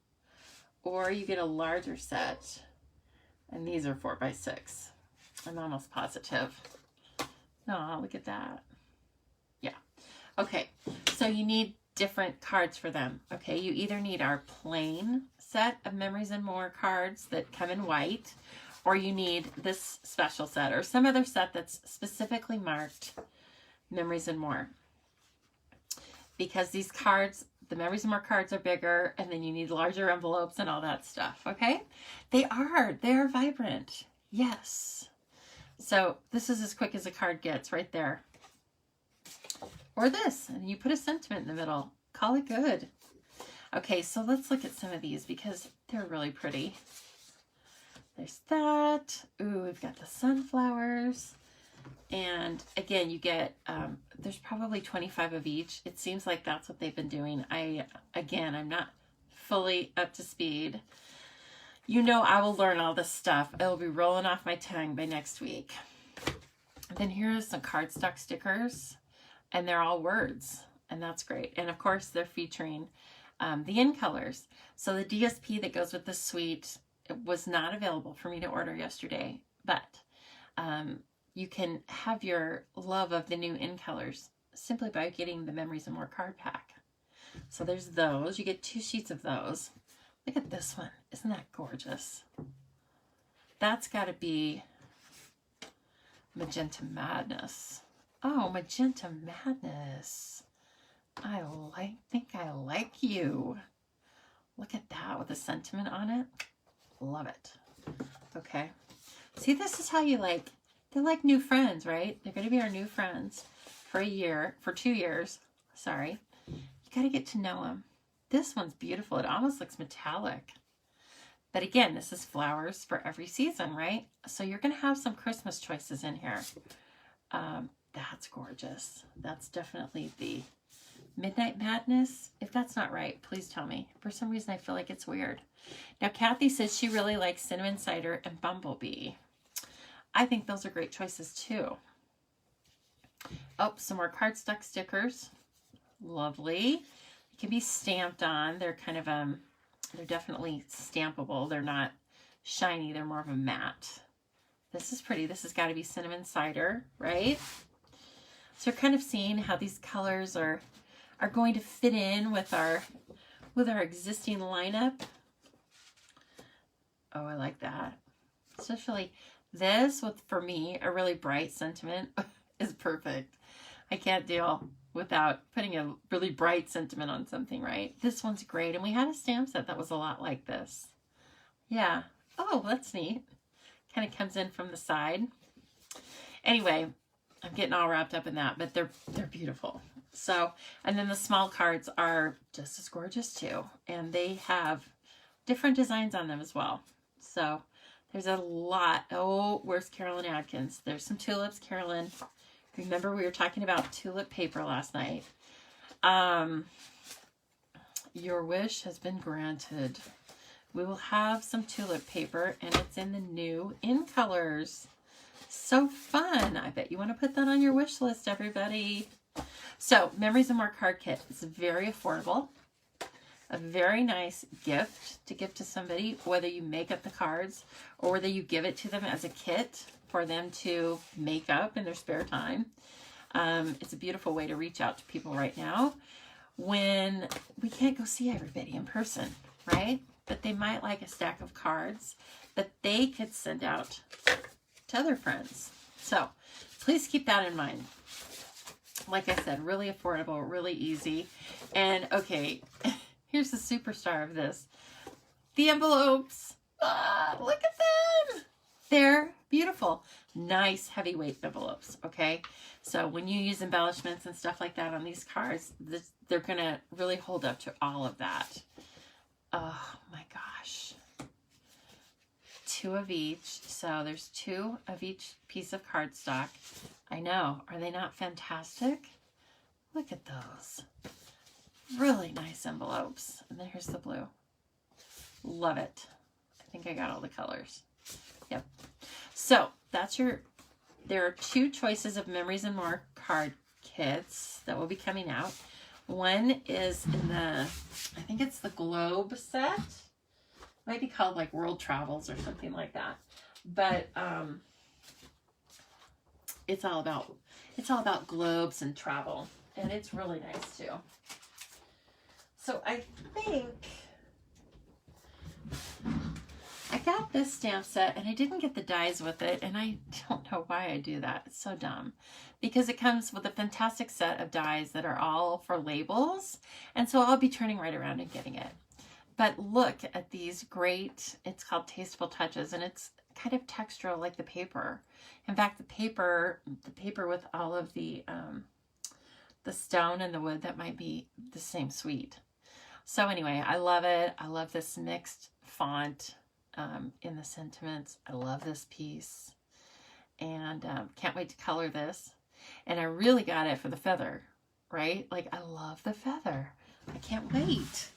Or you get a larger set, and these are 4 by 6. I'm almost positive. No, look at that. Yeah. Okay, so you need different cards for them. Okay, you either need our plain set of Memories and More cards that come in white, or you need this special set or some other set that's specifically marked Memories and More. Because these cards, the Memories and More cards are bigger, and then you need larger envelopes and all that stuff, okay? They are vibrant, yes. So this is as quick as a card gets right there. Or this, and you put a sentiment in the middle. Call it good. Okay, so let's look at some of these because they're really pretty. There's that. Ooh, we've got the sunflowers. And again, you get, there's probably 25 of each. It seems like that's what they've been doing. Again, I'm not fully up to speed. You know, I will learn all this stuff. It'll be rolling off my tongue by next week. And then here's some cardstock stickers, and they're all words, and that's great. And of course, they're featuring the in colors. So the DSP that goes with the suite, it was not available for me to order yesterday, but you can have your love of the new in colors simply by getting the Memories and More card pack. So there's those. You get 2 sheets of those. Look at this one. Isn't that gorgeous? that's got to be Magenta Madness. Oh, Magenta Madness. Think I like you. Look at that with the sentiment on it. Love it. Okay. See, this is how you like, they're like new friends, right? They're going to be our new friends for a year, for 2 years. Sorry. You got to get to know them. This one's beautiful. It almost looks metallic. But again, this is flowers for every season, right? So you're going to have some Christmas choices in here. That's gorgeous. That's definitely the Midnight Madness. If that's not right, please tell me. For some reason, I feel like it's weird. Now, Kathy says she really likes Cinnamon Cider and Bumblebee. I think those are great choices too. Oh, some more Cardstock Stickers. Lovely. It can be stamped on. They're kind of, they're definitely stampable. They're not shiny. They're more of a matte. This is pretty. This has got to be Cinnamon Cider, right? So you're kind of seeing how these colors are going to fit in with our existing lineup. Oh, I like that. Especially this with, for me, a really bright sentiment is perfect. I can't deal without putting a really bright sentiment on something, right? This one's great. And we had a stamp set that was a lot like this. Yeah. Oh, that's neat. Kind of comes in from the side. Anyway, I'm getting all wrapped up in that, but they're beautiful. So, and then the small cards are just as gorgeous too. And they have different designs on them as well. So there's a lot. Oh, where's Carolyn Adkins? There's some tulips, Carolyn. Remember we were talking about tulip paper last night. Your wish has been granted. We will have some tulip paper and it's in the new in colors. So fun. I bet you want to put that on your wish list, everybody. So Memories and More card kit is very affordable. A very nice gift to give to somebody, whether you make up the cards or whether you give it to them as a kit for them to make up in their spare time. It's a beautiful way to reach out to people right now when we can't go see everybody in person, right? But they might like a stack of cards that they could send out to other friends. So please keep that in mind. Like I said, really affordable, really easy. And okay, here's the superstar of this. The envelopes. Ah, look at them. They're beautiful. Nice heavyweight envelopes, okay? So when you use embellishments and stuff like that on these cards, they're going to really hold up to all of that. Oh my gosh. 2 of each. So there's 2 of each piece of cardstock. I know. Are they not fantastic? Look at those. Really nice envelopes. And then here's the blue. Love it. I think I got all the colors. Yep. So that's there are 2 choices of Memories and More card kits that will be coming out. One is in the, I think it's the Globe set. Might be called like World Travels or something like that. But it's all about globes and travel. And it's really nice too. So I think I got this stamp set and I didn't get the dies with it, and I don't know why I do that. It's so dumb. Because it comes with a fantastic set of dies that are all for labels, and so I'll be turning right around and getting it. But look at these great, it's called Tasteful Touches, and it's kind of textural like the paper. In fact, the paper with all of the stone and the wood, that might be the same suite. So anyway, I love it. I love this mixed font in the sentiments. I love this piece, and can't wait to color this. And I really got it for the feather, right? Like, I love the feather. I can't wait.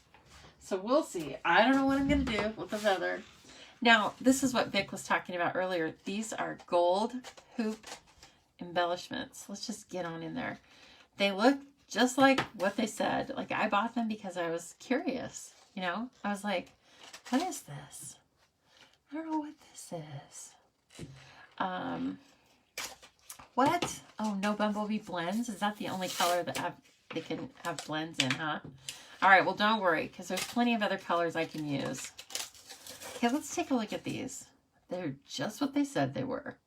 So we'll see. I don't know what I'm going to do with the feather. Now, this is what Vic was talking about earlier. These are gold hoop embellishments. Let's just get on in there. They look just like what they said. Like, I bought them because I was curious, you know? I was like, what is this? I don't know what this is. What? Oh, no Bumblebee blends? Is that the only color that they can have blends in, huh? All right, well, don't worry, because there's plenty of other colors I can use. Okay, let's take a look at these. They're just what they said they were.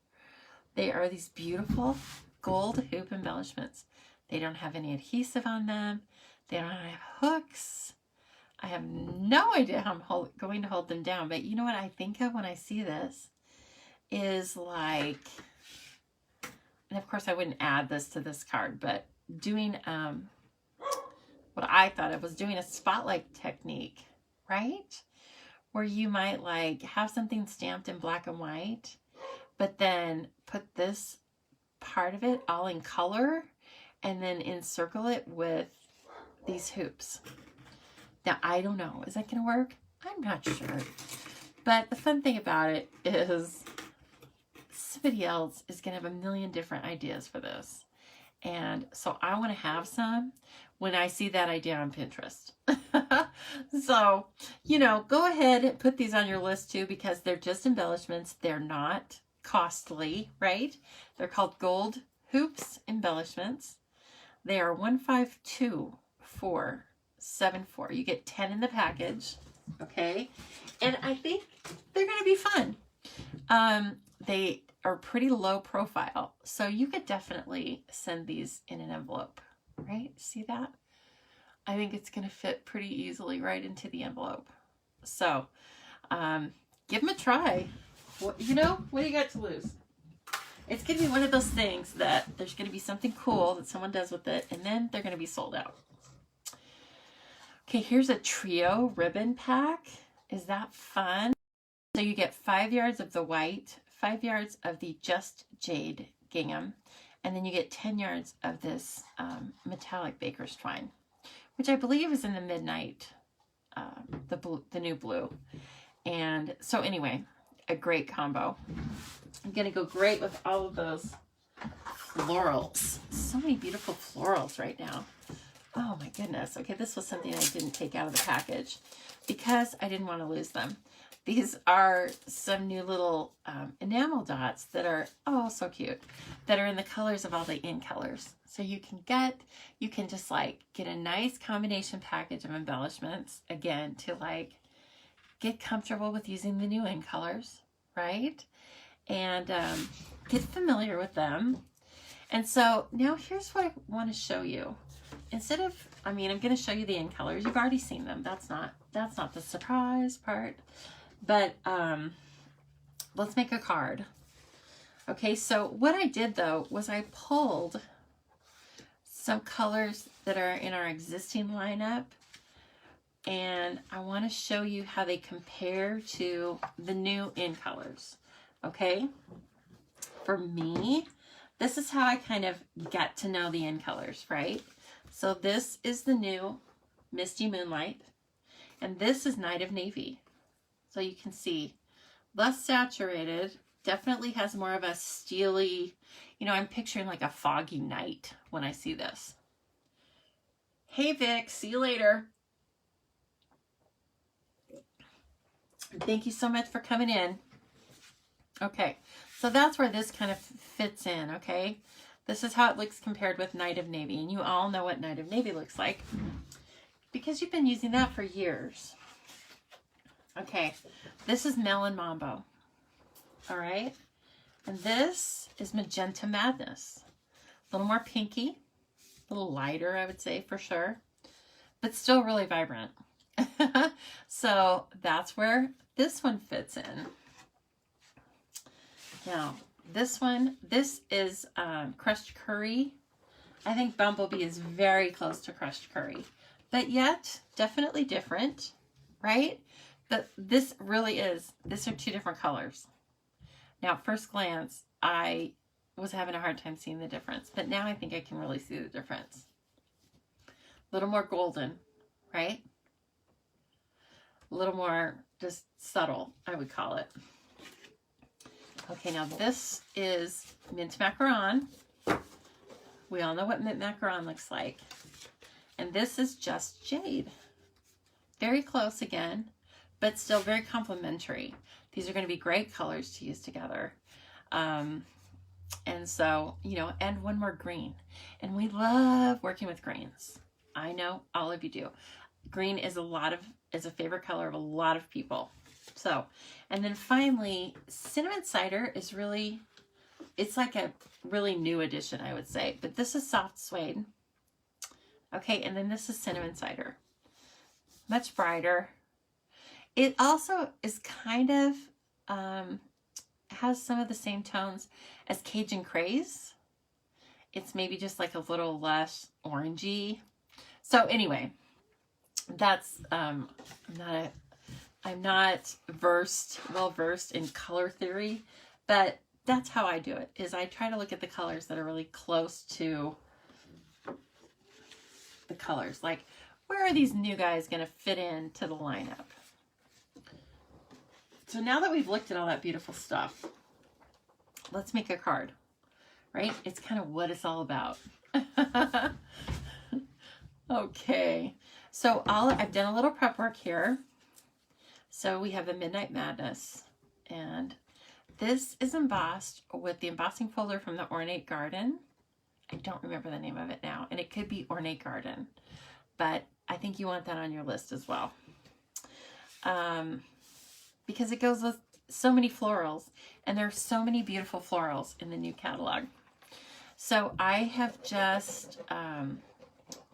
They are these beautiful gold hoop embellishments. They don't have any adhesive on them. They don't have hooks. I have no idea how I'm going to hold them down, but you know what I think of when I see this is like, and of course I wouldn't add this to this card, but doing what I thought of was doing a spotlight technique, right? Where you might like have something stamped in black and white, but then put this part of it all in color and then encircle it with these hoops. Now, I don't know. Is that going to work? I'm not sure. But the fun thing about it is somebody else is going to have a million different ideas for this. And so I want to have some when I see that idea on Pinterest. So, you know, go ahead and put these on your list too, because they're just embellishments. They're not costly, right? They're called Gold Hoops Embellishments. They are 152474. You get 10 in the package, okay? And I think they're going to be fun. They are pretty low profile, so you could definitely send these in an envelope, right? See that? I think it's going to fit pretty easily right into the envelope. So give them a try. You know, what do you got to lose? It's going to be one of those things that there's going to be something cool that someone does with it, and then they're going to be sold out. Okay, here's a trio ribbon pack. Is that fun? So you get 5 yards of the white, 5 yards of the Just Jade gingham, and then you get 10 yards of this metallic baker's twine, which I believe is in the Midnight, the new blue. And so anyway, a great combo. I'm going to go great with all of those florals. So many beautiful florals right now. Oh my goodness. Okay, this was something I didn't take out of the package because I didn't want to lose them. These are some new little enamel dots that are, oh, so cute, that are in the colors of all the in colors. So you can just like get a nice combination package of embellishments, again, to like get comfortable with using the new in colors, right? And get familiar with them. And so now here's what I want to show you. Instead of, I'm going to show you the in colors. You've already seen them. That's not the surprise part. But let's make a card. Okay, so what I did though was I pulled some colors that are in our existing lineup, and I want to show you how they compare to the new in colors. Okay, for me, this is how I kind of get to know the in colors, right? So this is the new Misty Moonlight, and this is Night of Navy. So you can see less saturated, definitely has more of a steely, you know, I'm picturing like a foggy night when I see this. Hey Vic, see you later. Thank you so much for coming in. Okay, so that's where this kind of fits in, okay? This is how it looks compared with Night of Navy, and you all know what Night of Navy looks like because you've been using that for years. Okay, this is Melon Mambo, all right? And this is Magenta Madness. A little more pinky, a little lighter, I would say, for sure, but still really vibrant. So that's where this one fits in. Now, this is Crushed Curry. I think Bumblebee is very close to Crushed Curry, but yet definitely different, right? But this really is, these are two different colors. Now, at first glance, I was having a hard time seeing the difference, but now I think I can really see the difference. A little more golden, right? A little more just subtle, I would call it. Okay, now this is Mint Macaron. We all know what Mint Macaron looks like. And this is Just Jade. Very close again, but still very complementary. These are going to be great colors to use together. And so, you know, and one more green. And we love working with greens. I know all of you do. Green is a favorite color of a lot of people. So, and then finally, cinnamon cider is really, it's like a really new addition, I would say. But this is soft suede. Okay, and then this is cinnamon cider. Much brighter. It also is kind of, has some of the same tones as Cajun Craze. It's maybe just like a little less orangey. So anyway, that's, I'm not well versed in color theory, but that's how I do it, is I try to look at the colors that are really close to the colors. Like, where are these new guys going to fit into the lineup? So now that we've looked at all that beautiful stuff, let's make a card, right? It's kind of what it's all about. Okay, so I've done a little prep work here. So we have the Midnight Madness, and this is embossed with the embossing folder from the Ornate Garden. I don't remember the name of it now, and it could be Ornate Garden, but I think you want that on your list as well. Because it goes with so many florals, and there are so many beautiful florals in the new catalog. So I have just,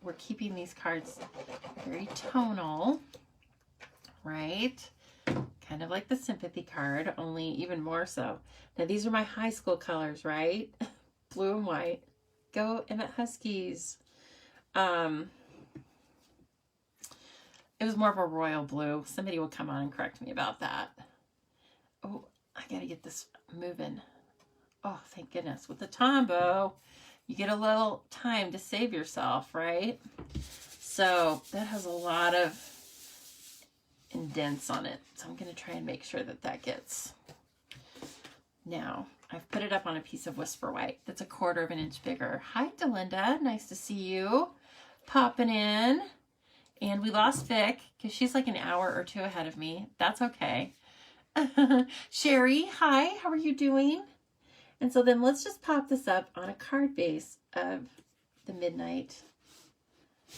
we're keeping these cards very tonal, right? Kind of like the sympathy card, only even more so. Now these are my high school colors, right? Blue and white. Go Emmett Huskies. It was more of a royal blue. Somebody will come on and correct me about that. Oh, I gotta get this moving. Oh, thank goodness. With the Tombow, you get a little time to save yourself, right? So that has a lot of indents on it. So I'm gonna try and make sure that that gets. Now, I've put it up on a piece of Whisper White that's 1/4 of an inch bigger. Hi, Delinda. Nice to see you. Popping in. And we lost Vic because she's like an hour or 2 ahead of me. That's okay. Sherry, hi. How are you doing? And so then let's just pop this up on a card base of the Midnight. I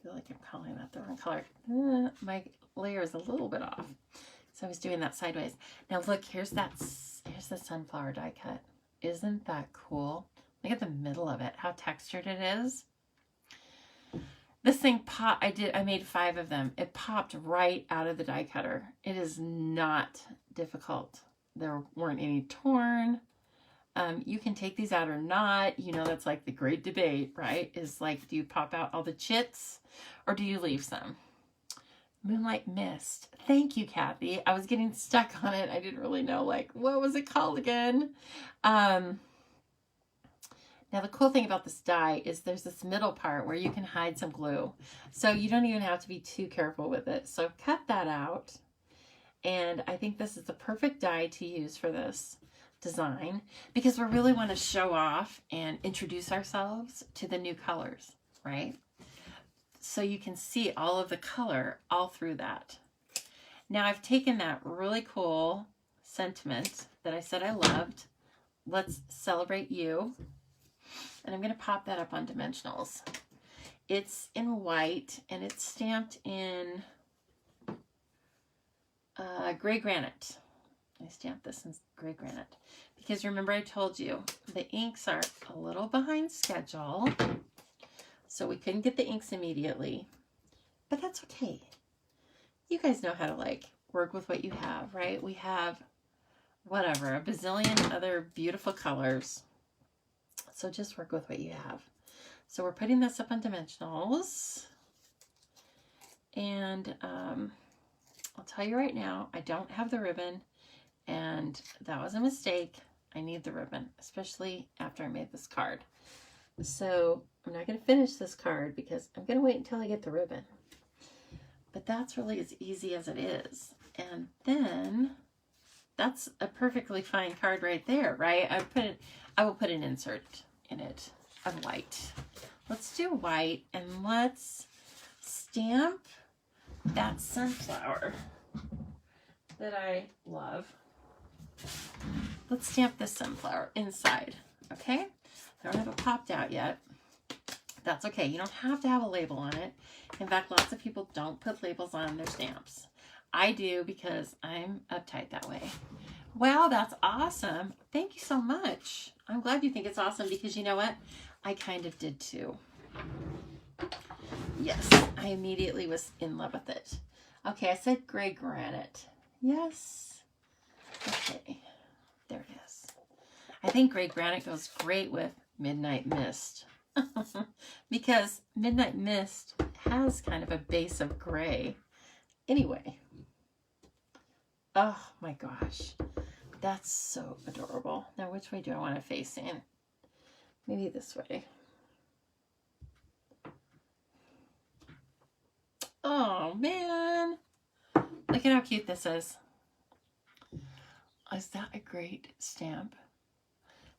feel like I'm calling that the wrong color. My layer is a little bit off. So I was doing that sideways. Now look, here's the sunflower die cut. Isn't that cool? Look at the middle of it, how textured it is. This thing popped, I made 5 of them. It popped right out of the die cutter. It is not difficult. There weren't any torn. You can take these out or not. You know, that's like the great debate, right? Is like, do you pop out all the chits or do you leave some? Moonlight Mist. Thank you, Kathy. I was getting stuck on it. I didn't really know, like, what was it called again? Now, the cool thing about this die is there's this middle part where you can hide some glue. So you don't even have to be too careful with it. So cut that out. And I think this is the perfect die to use for this design because we really want to show off and introduce ourselves to the new colors, right? So you can see all of the color all through that. Now I've taken that really cool sentiment that I said I loved. Let's celebrate you. And I'm going to pop that up on dimensionals. It's in white and it's stamped in gray granite. I stamped this in gray granite because remember I told you the inks are a little behind schedule. So we couldn't get the inks immediately, but that's okay. You guys know how to like work with what you have, right? We have whatever, a bazillion other beautiful colors. So just work with what you have. So we're putting this up on dimensionals. And I'll tell you right now, I don't have the ribbon and that was a mistake. I need the ribbon, especially after I made this card. So I'm not going to finish this card because I'm going to wait until I get the ribbon. But that's really as easy as it is. And then that's a perfectly fine card right there, right? I will put an insert in it of white. Let's do white and let's stamp that sunflower that I love. Let's stamp this sunflower inside, okay? I don't have it popped out yet. That's okay. You don't have to have a label on it. In fact, lots of people don't put labels on their stamps. I do because I'm uptight that way. Wow, that's awesome. Thank you so much. I'm glad you think it's awesome because you know what? I kind of did too. Yes, I immediately was in love with it. Okay, I said gray granite. Yes. Okay, there it is. I think gray granite goes great with Midnight Mist. Because Midnight Mist has kind of a base of gray. Anyway. Oh my gosh. That's so adorable. Now, which way do I want to face in? Maybe this way. Oh, man. Look at how cute this is. Is that a great stamp?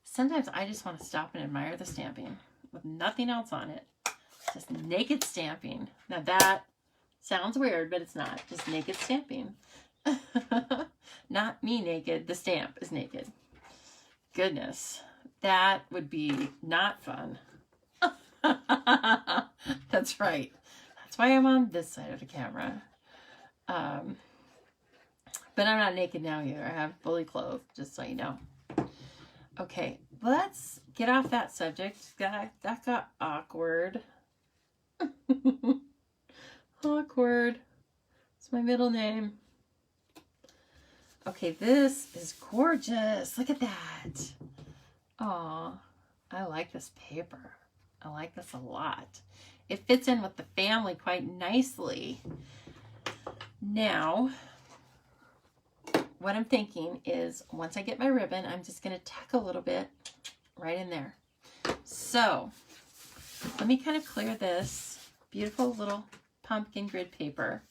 Sometimes I just want to stop and admire the stamping with nothing else on it. Just naked stamping. Now that sounds weird, but it's not. Just naked stamping. Not me naked. The stamp is naked. Goodness. That would be not fun. That's right. That's why I'm on this side of the camera. But I'm not naked now either. I have fully clothed, just so you know. Okay, let's get off that subject. That got awkward. Awkward. It's my middle name. Okay, this is gorgeous. Look at that. Aw, I like this paper. I like this a lot. It fits in with the family quite nicely. Now, what I'm thinking is once I get my ribbon, I'm just going to tack a little bit right in there. So let me kind of clear this beautiful little pumpkin grid paper.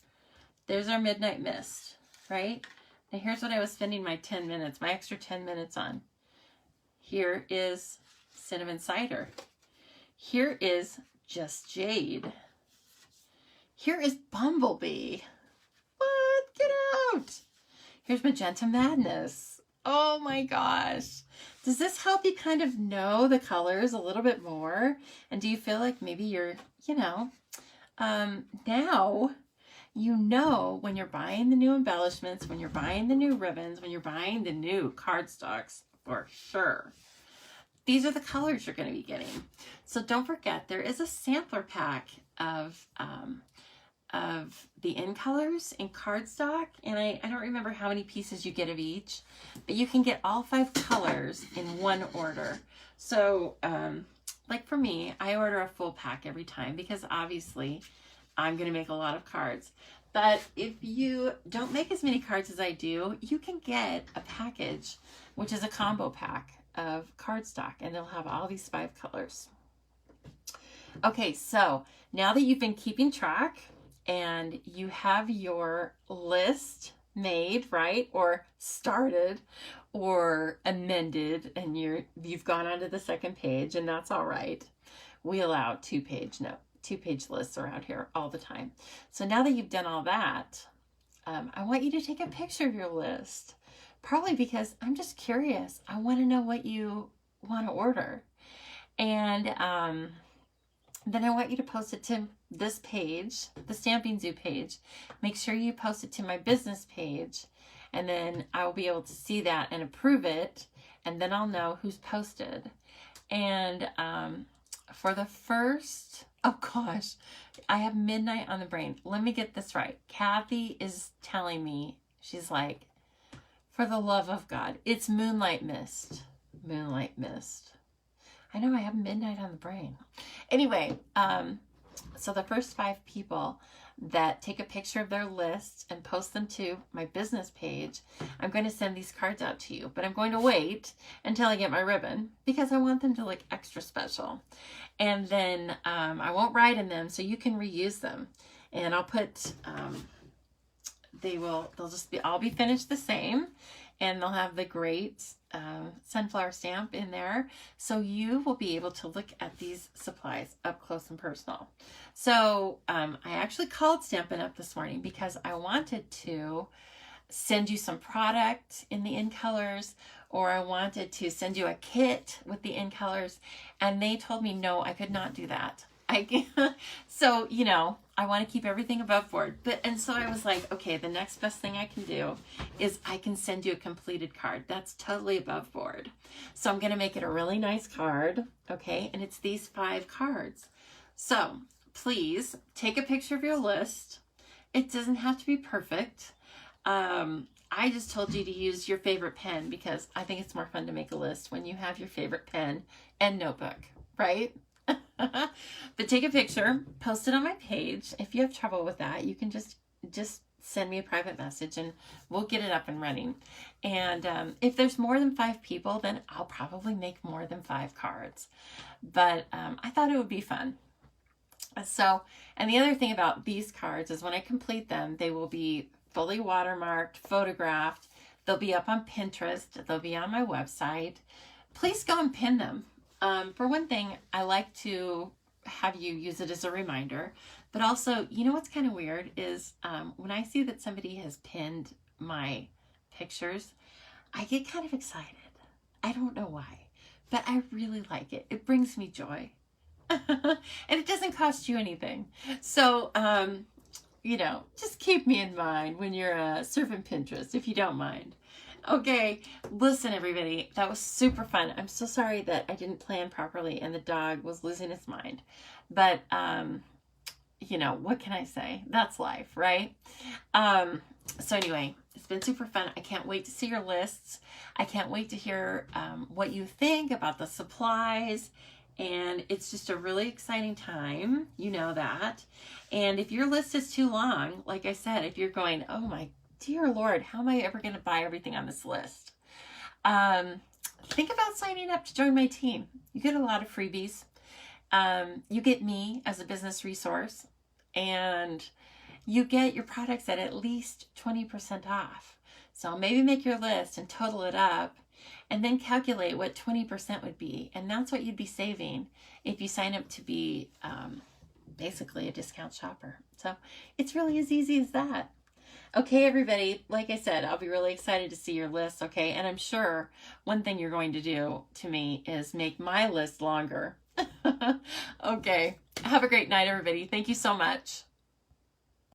There's our Midnight Mist, right? Now here's what I was spending my 10 minutes, my extra 10 minutes on. Here is Cinnamon Cider. Here is Just Jade. Here is Bumblebee. What? Get out! Here's Magenta Madness. Oh my gosh. Does this help you kind of know the colors a little bit more? And do you feel like maybe you're, now you know when you're buying the new embellishments, when you're buying the new ribbons, when you're buying the new cardstocks, for sure. These are the colors you're going to be getting. So don't forget, there is a sampler pack of the in colors in cardstock, and I don't remember how many pieces you get of each, but you can get all 5 colors in one order. So like for me, I order a full pack every time because obviously I'm going to make a lot of cards. But if you don't make as many cards as I do, you can get a package, which is a combo pack of cardstock, and it'll have all these 5 colors. Okay, so now that you've been keeping track and you have your list made, right, or started or amended, and you've gone on to the second page, and that's all right. We allow two-page lists around here all the time. So now that you've done all that, I want you to take a picture of your list. Probably because I'm just curious. I want to know what you want to order. And then I want you to post it to this page, the Stamping Zoo page. Make sure you post it to my business page, and then I'll be able to see that and approve it, and then I'll know who's posted. And for the first, oh gosh, I have midnight on the brain. Let me get this right. Kathy is telling me, she's like, for the love of God, it's Moonlight Mist. Moonlight Mist. I know I have midnight on the brain. Anyway, so the first 5 people that take a picture of their list and post them to my business page, I'm going to send these cards out to you. But I'm going to wait until I get my ribbon because I want them to look extra special. And then I won't write in them, so you can reuse them. And I'll put, they'll just be, all be finished the same. And they'll have the great sunflower stamp in there. So you will be able to look at these supplies up close and personal. So I actually called Stampin' Up! This morning because I wanted to send you some product in the in colors, or I wanted to send you a kit with the in colors. And they told me, no, I could not do that. So, you know, I want to keep everything above board. And so I was like, okay, the next best thing I can do is I can send you a completed card. That's totally above board. So I'm going to make it a really nice card, okay? And it's these 5 cards. So please take a picture of your list. It doesn't have to be perfect. I just told you to use your favorite pen because I think it's more fun to make a list when you have your favorite pen and notebook, right? But take a picture, post it on my page. If you have trouble with that, you can just send me a private message and we'll get it up and running. And if there's more than 5 people, then I'll probably make more than 5 cards. But I thought it would be fun. So, and the other thing about these cards is when I complete them, they will be fully watermarked, photographed. They'll be up on Pinterest. They'll be on my website. Please go and pin them. For one thing, I like to have you use it as a reminder, but also, you know what's kind of weird is when I see that somebody has pinned my pictures, I get kind of excited. I don't know why, but I really like it. It brings me joy. And it doesn't cost you anything. So, you know, just keep me in mind when you're surfing Pinterest, if you don't mind. Okay, listen everybody, that was super fun. I'm so sorry that I didn't plan properly and the dog was losing his mind. But, you know, what can I say? That's life, right? So anyway, it's been super fun. I can't wait to see your lists. I can't wait to hear what you think about the supplies. And it's just a really exciting time. You know that. And if your list is too long, like I said, if you're going, oh my dear Lord, how am I ever going to buy everything on this list? Think about signing up to join my team. You get a lot of freebies. You get me as a business resource, and you get your products at least 20% off. So maybe make your list and total it up and then calculate what 20% would be. And that's what you'd be saving if you sign up to be basically a discount shopper. So it's really as easy as that. Okay, everybody, like I said, I'll be really excited to see your list, okay? And I'm sure one thing you're going to do to me is make my list longer. Okay, have a great night, everybody. Thank you so much.